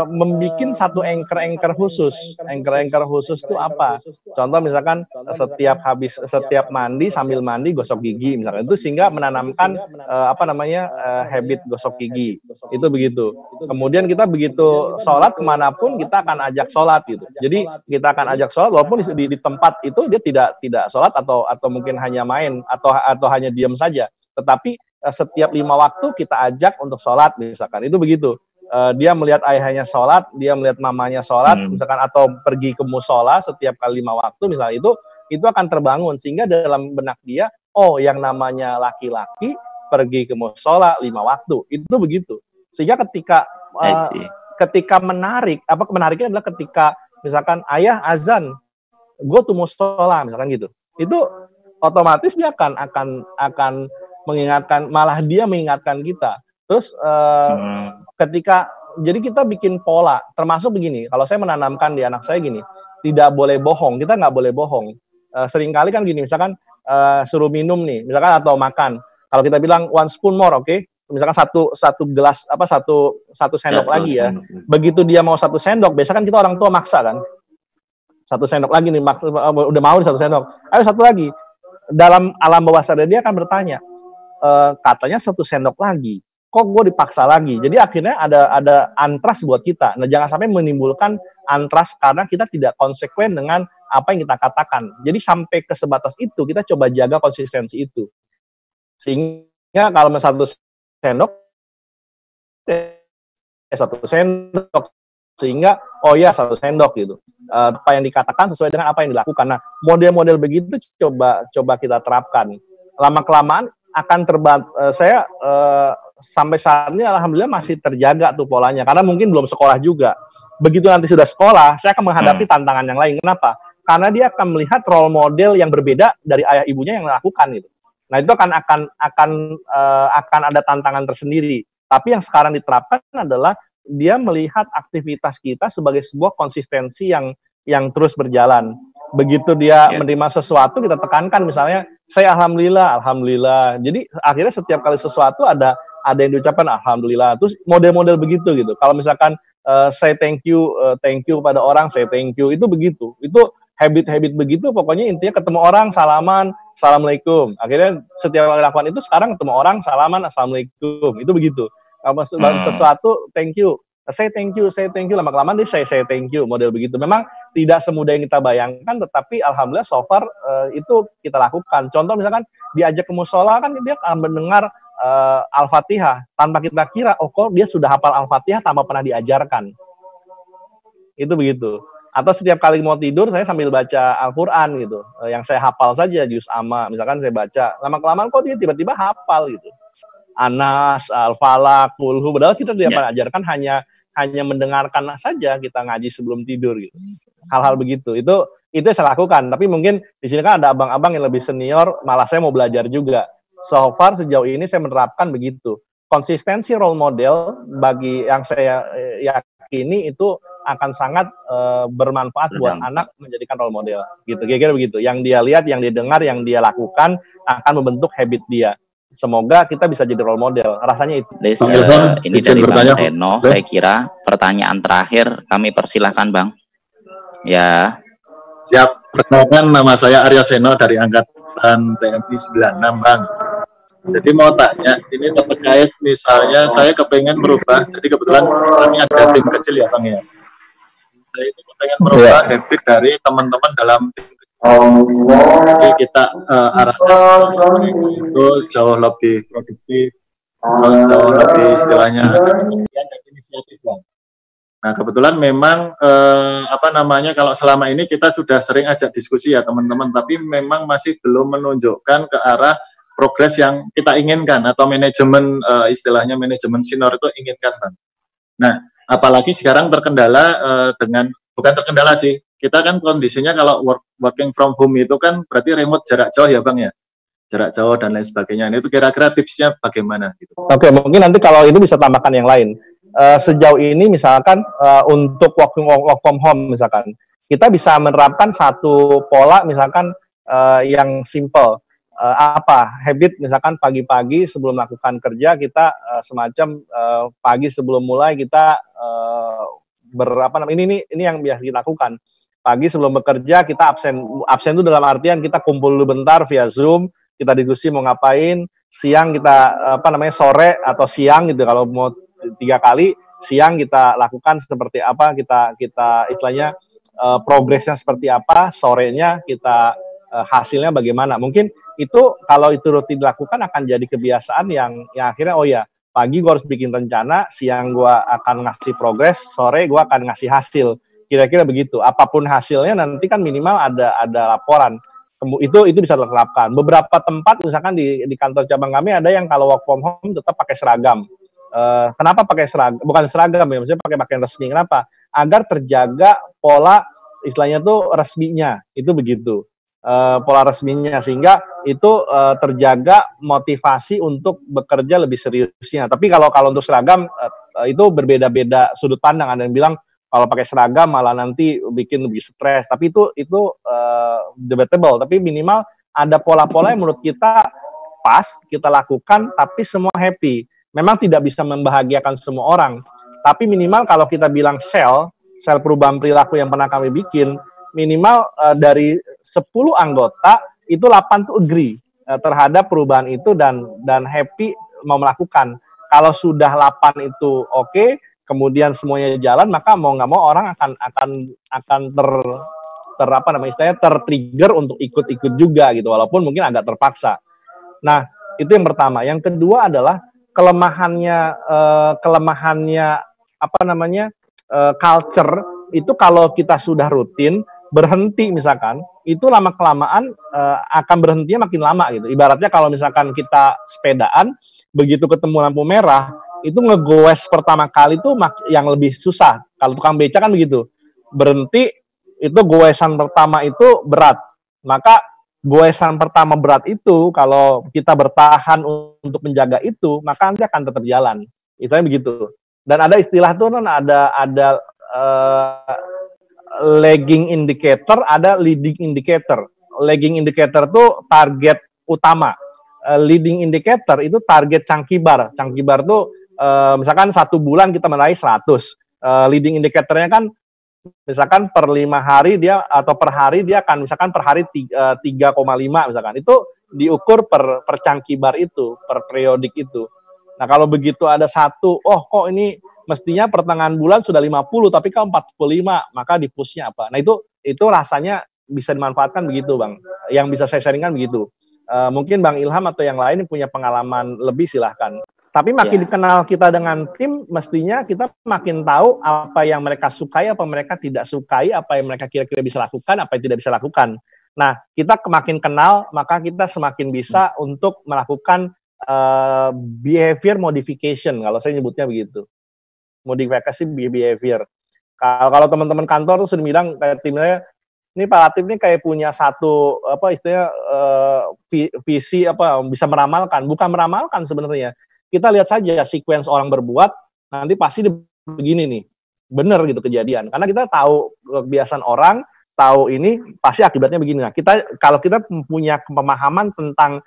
membuat satu anchor khusus. Anchor khusus itu apa? Contoh misalkan setiap mandi sambil mandi gosok gigi misalkan, itu sehingga menanamkan habit gosok gigi. Itu begitu. Kemudian kita begitu sholat kemanapun kita akan ajak sholat gitu. Jadi kita akan ajak sholat walaupun di tempat itu dia tidak sholat atau mungkin hanya main atau hanya diam saja. Tetapi setiap 5 waktu kita ajak untuk sholat misalkan. Itu begitu. Dia melihat ayahnya sholat, dia melihat mamanya sholat misalkan, atau pergi ke musola setiap kali 5 waktu misalnya, itu akan terbangun sehingga dalam benak dia, oh yang namanya laki-laki pergi ke musola 5 waktu. Itu begitu. Sehingga ketika menariknya adalah ketika misalkan ayah azan, go to musola misalkan gitu. Itu otomatis dia akan mengingatkan, malah dia mengingatkan kita. Terus jadi kita bikin pola, termasuk begini, kalau saya menanamkan di anak saya gini, tidak boleh bohong, kita nggak boleh bohong. Seringkali kan gini, misalkan suruh minum nih, misalkan atau makan, kalau kita bilang 1 spoon more, oke? Misalkan satu gelas satu sendok lagi ya. Begitu dia mau 1 sendok, biasanya kan kita orang tua maksa kan. 1 sendok lagi nih, udah mau nih 1 sendok. Ayo 1 lagi. Dalam alam bawah sadar dia akan bertanya, katanya 1 sendok lagi, kok gue dipaksa lagi? Jadi akhirnya ada antras buat kita. Nah jangan sampai menimbulkan antras karena kita tidak konsekuen dengan apa yang kita katakan. Jadi sampai ke sebatas itu kita coba jaga konsistensi itu. Sehingga sehingga kalau satu sendok satu sendok, sehingga oh ya 1 sendok gitu. Apa yang dikatakan sesuai dengan apa yang dilakukan. Nah, model-model begitu coba kita terapkan. Lama-kelamaan akan saya sampai saat ini alhamdulillah masih terjaga tuh polanya, karena mungkin belum sekolah juga. Begitu nanti sudah sekolah, saya akan menghadapi tantangan yang lain. Kenapa? Karena dia akan melihat role model yang berbeda dari ayah ibunya yang melakukan gitu. Nah, itu akan ada tantangan tersendiri. Tapi yang sekarang diterapkan adalah dia melihat aktivitas kita sebagai sebuah konsistensi yang terus berjalan. Begitu dia menerima sesuatu, kita tekankan misalnya, saya alhamdulillah. Jadi akhirnya setiap kali sesuatu ada yang diucapkan alhamdulillah. Terus model-model begitu gitu. Kalau misalkan saya thank you pada orang, saya thank you, itu begitu. Itu habit begitu, pokoknya intinya ketemu orang salaman, assalamualaikum. Akhirnya setiap kali lakukan itu, sekarang ketemu orang salaman, assalamualaikum. Itu begitu. Kalau sesuatu thank you, saya thank you, lama-kelamaan dia saya thank you, model begitu. Memang tidak semudah yang kita bayangkan, tetapi alhamdulillah so far itu kita lakukan. Contoh misalkan diajak ke musola, kan dia akan mendengar Al-Fatihah tanpa kita kira, oh kok dia sudah hafal Al-Fatihah tanpa pernah diajarkan. Itu begitu. Atau setiap kali mau tidur saya sambil baca Al-Qur'an gitu. Yang saya hafal saja juz amma, misalkan saya baca, lama-kelamaan kok dia tiba-tiba hafal gitu. Anas, Al-Falaq, Qulhu, padahal kita tidak pernah ajarkan, hanya mendengarkan saja kita ngaji sebelum tidur gitu. Hal-hal begitu. Itu saya lakukan, tapi mungkin di sini kan ada abang-abang yang lebih senior, malah saya mau belajar juga. So far sejauh ini saya menerapkan begitu. Konsistensi role model bagi yang saya yakini itu akan sangat bermanfaat buat anak menjadikan role model gitu. Kira-kira begitu. Yang dia lihat, yang dia dengar, yang dia lakukan akan membentuk habit dia. Semoga kita bisa jadi role model. Rasanya itu. Ini dari Bang Seno, saya kira pertanyaan terakhir kami persilahkan Bang. Ya. Siap. Perkenalkan, nama saya Arya Seno dari Angkatan TNI 96 Bang. Jadi mau tanya, ini terkait misalnya saya kepengen merubah, jadi kebetulan kami ada tim kecil ya Bang ya. Saya itu kepengen merubah habit dari teman-teman dalam tim kecil. Jadi kita arahnya itu jauh lebih produktif, terus jauh lebih istilahnya ada kegiatan dan inisiatif Bang. Nah kebetulan memang kalau selama ini kita sudah sering ajak diskusi ya teman-teman, tapi memang masih belum menunjukkan ke arah progres yang kita inginkan atau manajemen istilahnya manajemen senior itu inginkan Bang. Nah apalagi sekarang terkendala bukan terkendala sih, kita kan kondisinya kalau working from home itu kan berarti remote jarak jauh ya Bang ya, jarak jauh dan lain sebagainya. Itu kira-kira tipsnya bagaimana gitu? Oke, mungkin nanti kalau itu bisa tambahkan yang lain. Sejauh ini misalkan untuk work from home misalkan, kita bisa menerapkan satu pola misalkan yang simple. Habit misalkan pagi-pagi sebelum melakukan kerja kita semacam pagi sebelum mulai kita ini yang biasa kita lakukan. Pagi sebelum bekerja kita absen itu dalam artian kita kumpul dulu bentar via Zoom, kita diskusi mau ngapain. Siang kita sore atau siang gitu, kalau mau 3 kali siang kita lakukan seperti apa, kita istilahnya progresnya seperti apa, sorenya kita hasilnya bagaimana. Mungkin itu kalau itu rutin dilakukan akan jadi kebiasaan yang akhirnya oh ya pagi gue harus bikin rencana, siang gue akan ngasih progres, sore gue akan ngasih hasil. Kira-kira begitu. Apapun hasilnya nanti kan minimal ada laporan. Itu bisa diterapkan. Beberapa tempat misalkan di kantor cabang kami ada yang kalau work from home tetap pakai seragam. Kenapa pakai seragam? Bukan seragam ya, maksudnya pakai pakaian resmi. Kenapa? Agar terjaga pola istilahnya tuh resminya. Itu begitu. Pola resminya sehingga itu terjaga motivasi untuk bekerja lebih seriusnya. Tapi kalau untuk seragam itu berbeda-beda sudut pandang. Ada yang bilang kalau pakai seragam malah nanti bikin lebih stres. Tapi itu debatable. Tapi minimal ada pola-pola yang menurut kita pas kita lakukan, tapi semua happy. Memang tidak bisa membahagiakan semua orang. Tapi minimal kalau kita bilang sel perubahan perilaku yang pernah kami bikin, minimal dari 10 anggota itu 8 tuh agree terhadap perubahan itu dan happy mau melakukan. Kalau sudah 8 itu oke, kemudian semuanya jalan, maka mau nggak mau orang akan tertrigger untuk ikut-ikut juga gitu, walaupun mungkin agak terpaksa. Nah, Itu yang pertama. Yang kedua adalah kelemahannya apa namanya culture itu kalau kita sudah rutin berhenti misalkan itu lama kelamaan akan berhentinya makin lama gitu. Ibaratnya kalau misalkan kita sepedaan begitu ketemu lampu merah itu ngegoes pertama kali itu yang lebih susah. Kalau tukang beca kan begitu, berhenti itu goesan pertama itu berat. Maka goesan pertama berat itu kalau kita bertahan untuk menjaga itu maka nanti akan tetap jalan. Istilahnya begitu. Dan ada istilah tuh kan ada lagging indicator, ada leading indicator. Lagging indicator tuh target utama. Leading indicator itu target chunky bar. Chunky bar tuh misalkan 1 bulan kita meraih 100. Leading indicatornya kan misalkan per 5 hari dia atau per hari dia akan misalkan per hari 3,5 misalkan. Itu diukur per chunky bar itu, per periodik itu. Nah, kalau begitu ada satu, kok ini mestinya pertengahan bulan sudah 50 tapi kan 45, maka di push-nya apa? Nah, itu rasanya bisa dimanfaatkan begitu, Bang. Yang bisa saya sharingkan begitu. Mungkin Bang Ilham atau yang lain punya pengalaman lebih silahkan. Tapi makin dikenal kita dengan tim, mestinya kita makin tahu apa yang mereka sukai, apa mereka tidak sukai, apa yang mereka kira-kira bisa lakukan, apa yang tidak bisa lakukan. Nah, kita makin kenal, maka kita semakin bisa untuk melakukan behavior modification, kalau saya nyebutnya begitu. Modifikasi behavior. Kalau teman-teman kantor tuh sudah bilang kayak timnya, ini Pak Latif ini kayak punya satu apa istilahnya visi apa bisa meramalkan, bukan meramalkan sebenarnya. Kita lihat saja sequence orang berbuat, nanti pasti begini nih, benar gitu kejadian. Karena kita tahu kebiasaan orang, tahu ini pasti akibatnya begini. Nah, kalau kita punya pemahaman tentang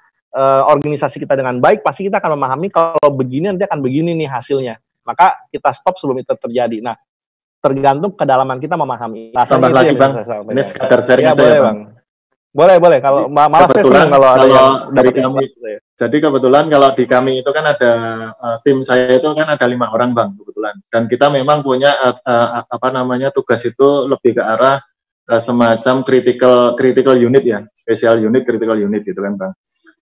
organisasi kita dengan baik, pasti kita akan memahami kalau begini nanti akan begini nih hasilnya. Maka kita stop sebelum itu terjadi. Nah, tergantung kedalaman kita memahami. Tambah lagi Bang, ini sekadar sharing aja ya Bang. Boleh. Kalau malah kebetulan kalau ada yang dari kami, jadi kebetulan kalau di kami itu kan ada tim saya itu kan ada 5 orang Bang kebetulan. Dan kita memang punya apa namanya tugas itu lebih ke arah semacam critical unit ya, special unit, critical unit gitu kan Bang.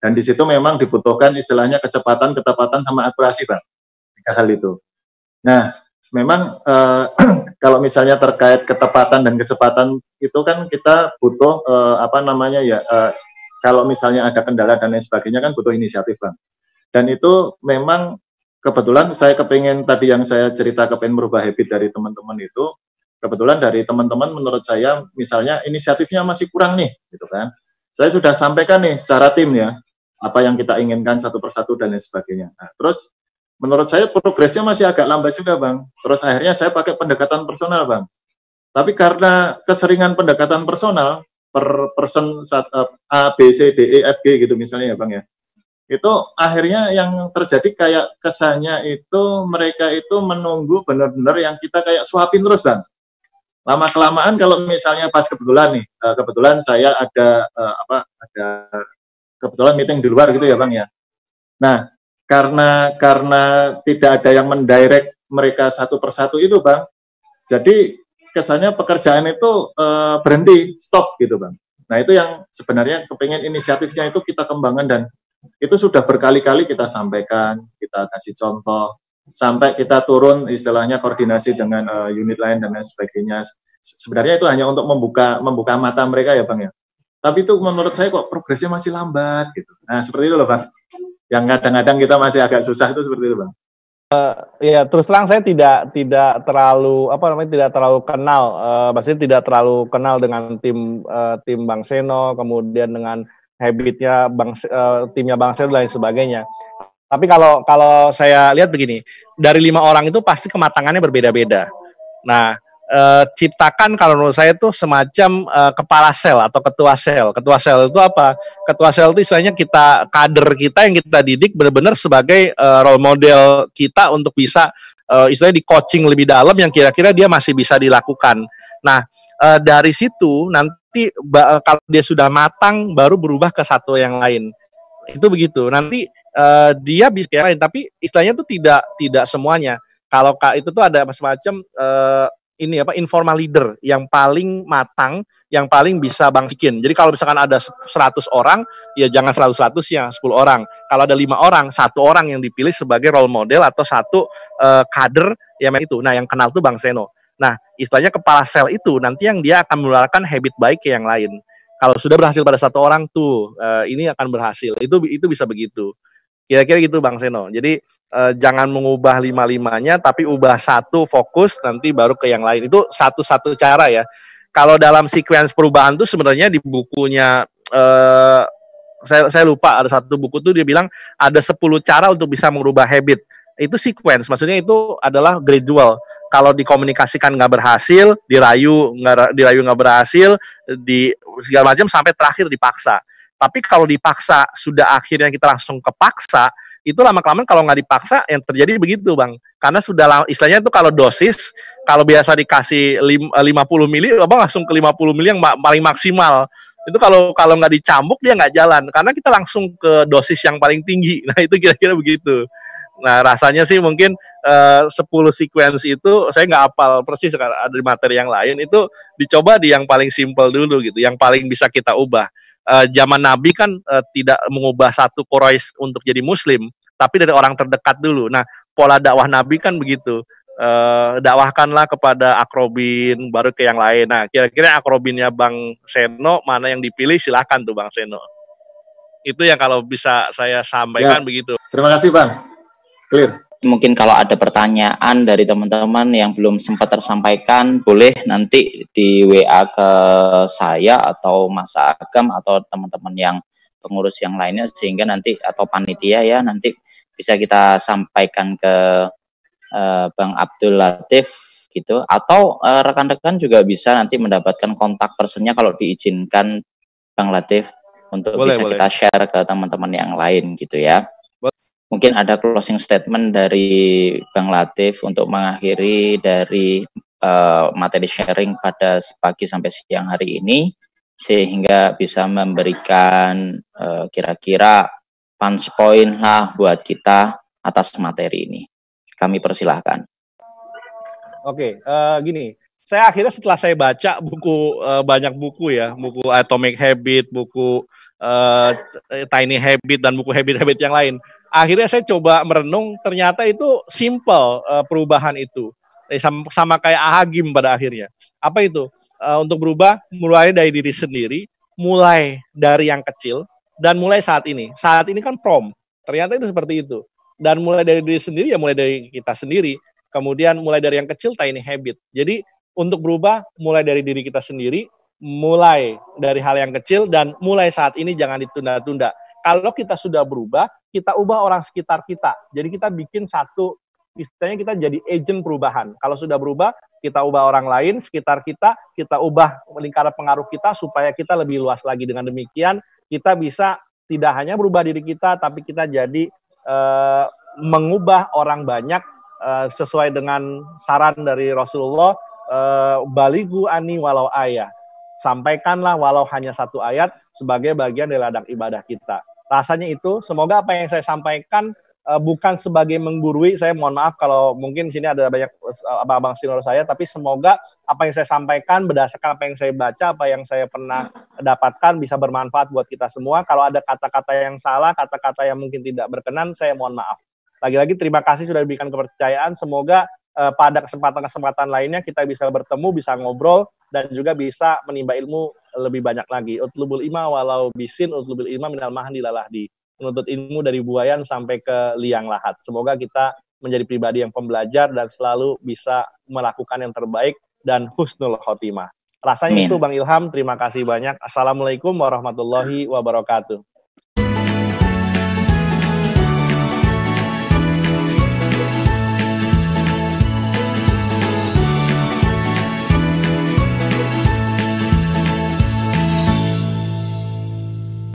Dan di situ memang dibutuhkan istilahnya kecepatan, ketepatan sama akurasi Bang. 3 hal itu. Nah, memang kalau misalnya terkait ketepatan dan kecepatan itu kan kita butuh apa namanya ya kalau misalnya ada kendala dan lain sebagainya kan butuh inisiatif Bang. Dan itu memang kebetulan saya kepengen tadi yang saya cerita kepengen merubah habit dari teman-teman itu kebetulan dari teman-teman menurut saya misalnya inisiatifnya masih kurang nih gitu kan. Saya sudah sampaikan nih secara tim ya apa yang kita inginkan satu persatu dan lain sebagainya. Nah, terus menurut saya progresnya masih agak lambat juga Bang. Terus akhirnya saya pakai pendekatan personal Bang. Tapi karena keseringan pendekatan personal per person A, B, C, D, E, F, G gitu misalnya ya Bang ya. Itu akhirnya yang terjadi kayak kesannya itu mereka itu menunggu benar-benar yang kita kayak suapin terus Bang. Lama-kelamaan kalau misalnya pas kebetulan nih, kebetulan saya ada kebetulan meeting di luar gitu ya Bang ya. Nah, karena tidak ada yang mendirect mereka satu persatu itu Bang, jadi kesannya pekerjaan itu berhenti, stop gitu Bang. Nah itu yang sebenarnya kepengen inisiatifnya itu kita kembangkan dan itu sudah berkali-kali kita sampaikan, kita kasih contoh, sampai kita turun istilahnya koordinasi dengan unit lain dan lain sebagainya. Sebenarnya itu hanya untuk membuka mata mereka ya Bang ya. Tapi itu menurut saya kok progresnya masih lambat gitu. Nah seperti itu loh Bang. Yang kadang-kadang kita masih agak susah itu seperti itu Bang. Ya terus terang saya tidak terlalu tidak terlalu kenal, maksudnya tidak terlalu kenal dengan tim Bang Seno, kemudian dengan habitnya timnya Bang Seno dan lain sebagainya. Tapi kalau saya lihat begini, dari 5 orang itu pasti kematangannya berbeda-beda. Nah, ciptakan kalau menurut saya itu semacam kepala sel atau ketua sel. Ketua sel itu apa? Ketua sel itu istilahnya kader kita yang kita didik benar-benar sebagai role model kita untuk bisa istilahnya di coaching lebih dalam yang kira-kira dia masih bisa dilakukan. Nah, dari situ nanti kalau dia sudah matang baru berubah ke satu yang lain. Itu begitu. Nanti dia bisa yang lain, tapi istilahnya itu tidak semuanya. Kalau itu tuh ada semacam ini apa informal leader yang paling matang, yang paling bisa bangkitin. Jadi kalau misalkan ada 100 orang, ya jangan 100 ya 10 orang. Kalau ada 5 orang, 1 orang yang dipilih sebagai role model atau 1 kader yang itu. Nah, yang kenal tuh Bang Seno. Nah, istilahnya kepala sel itu nanti yang dia akan menularkan habit baik ke yang lain. Kalau sudah berhasil pada 1 orang tuh, ini akan berhasil. Itu bisa begitu. Kira-kira gitu Bang Seno. Jadi jangan mengubah 5-5-nya, tapi ubah 1 fokus, nanti baru ke yang lain. Itu satu cara ya. Kalau dalam sequence perubahan tuh sebenarnya di bukunya, saya lupa, ada 1 buku tuh dia bilang ada 10 cara untuk bisa merubah habit. Itu sequence, maksudnya itu adalah gradual. Kalau dikomunikasikan nggak berhasil, dirayu nggak berhasil, di segala macam sampai terakhir dipaksa. Tapi kalau dipaksa sudah akhirnya kita langsung kepaksa, itu lama-kelamaan kalau nggak dipaksa yang terjadi begitu Bang. Karena sudah istilahnya itu kalau dosis, kalau biasa dikasih 50 mili, Abang langsung ke 50 mili yang paling maksimal. Itu kalau nggak dicambuk dia nggak jalan, karena kita langsung ke dosis yang paling tinggi. Nah itu kira-kira begitu. Nah rasanya sih mungkin 10 sequence itu saya nggak hafal persis, ada di materi yang lain, itu dicoba di yang paling simple dulu gitu, yang paling bisa kita ubah. Zaman Nabi kan tidak mengubah 1 Quraisy untuk jadi Muslim, tapi dari orang terdekat dulu. Nah, pola dakwah Nabi kan begitu. Dakwahkanlah kepada akrobin, baru ke yang lain. Nah, kira-kira akrobinnya Bang Seno mana yang dipilih, silakan tuh Bang Seno. Itu yang kalau bisa saya sampaikan ya. Begitu. Terima kasih Bang. Clear. Mungkin kalau ada pertanyaan dari teman-teman yang belum sempat tersampaikan, boleh nanti di WA ke saya atau Mas Agam atau teman-teman yang pengurus yang lainnya, sehingga nanti atau panitia ya nanti bisa kita sampaikan ke Bang Abdul Latif gitu, atau rekan-rekan juga bisa nanti mendapatkan kontak personnya kalau diizinkan Bang Latif untuk boleh. Kita share ke teman-teman yang lain gitu ya. Mungkin ada closing statement dari Bang Latif untuk mengakhiri dari materi sharing pada pagi sampai siang hari ini, sehingga bisa memberikan kira-kira punch point lah buat kita atas materi ini. Kami persilahkan. Oke, gini. Saya akhirnya setelah saya baca buku, banyak buku ya, buku Atomic Habit, buku Tiny Habit, dan buku habit-habit yang lain. Akhirnya saya coba merenung, ternyata itu simple perubahan itu. Sama kayak Ahagim pada akhirnya. Apa itu? Untuk berubah, mulai dari diri sendiri, mulai dari yang kecil, dan mulai saat ini. Saat ini kan prom. Ternyata itu seperti itu. Dan mulai dari diri sendiri, ya mulai dari kita sendiri. Kemudian mulai dari yang kecil, tiny habit. Jadi untuk berubah, mulai dari diri kita sendiri, mulai dari hal yang kecil, dan mulai saat ini jangan ditunda-tunda. Kalau kita sudah berubah, kita ubah orang sekitar kita. Jadi kita bikin satu, istilahnya kita jadi agent perubahan. Kalau sudah berubah, kita ubah orang lain sekitar kita ubah lingkaran pengaruh kita supaya kita lebih luas lagi. Dengan demikian, kita bisa tidak hanya berubah diri kita, tapi kita jadi mengubah orang banyak sesuai dengan saran dari Rasulullah, baligu ani walau ayat. Sampaikanlah walau hanya 1 ayat sebagai bagian dari ladang ibadah kita. Rasanya itu, semoga apa yang saya sampaikan bukan sebagai menggurui, saya mohon maaf kalau mungkin sini ada banyak abang-abang senior saya, tapi semoga apa yang saya sampaikan berdasarkan apa yang saya baca, apa yang saya pernah dapatkan bisa bermanfaat buat kita semua. Kalau ada kata-kata yang salah, kata-kata yang mungkin tidak berkenan, saya mohon maaf. Lagi-lagi terima kasih sudah diberikan kepercayaan, semoga pada kesempatan-kesempatan lainnya kita bisa bertemu, bisa ngobrol, dan juga bisa menimba ilmu lebih banyak lagi. Utlubul ilma walau bisin, utlubul ilma minal mahdi lalahdi. Menuntut ilmu dari buayan sampai ke liang lahat. Semoga kita menjadi pribadi yang pembelajar dan selalu bisa melakukan yang terbaik dan husnul khotimah. Rasanya itu Bang Ilham, terima kasih banyak. Assalamualaikum warahmatullahi wabarakatuh.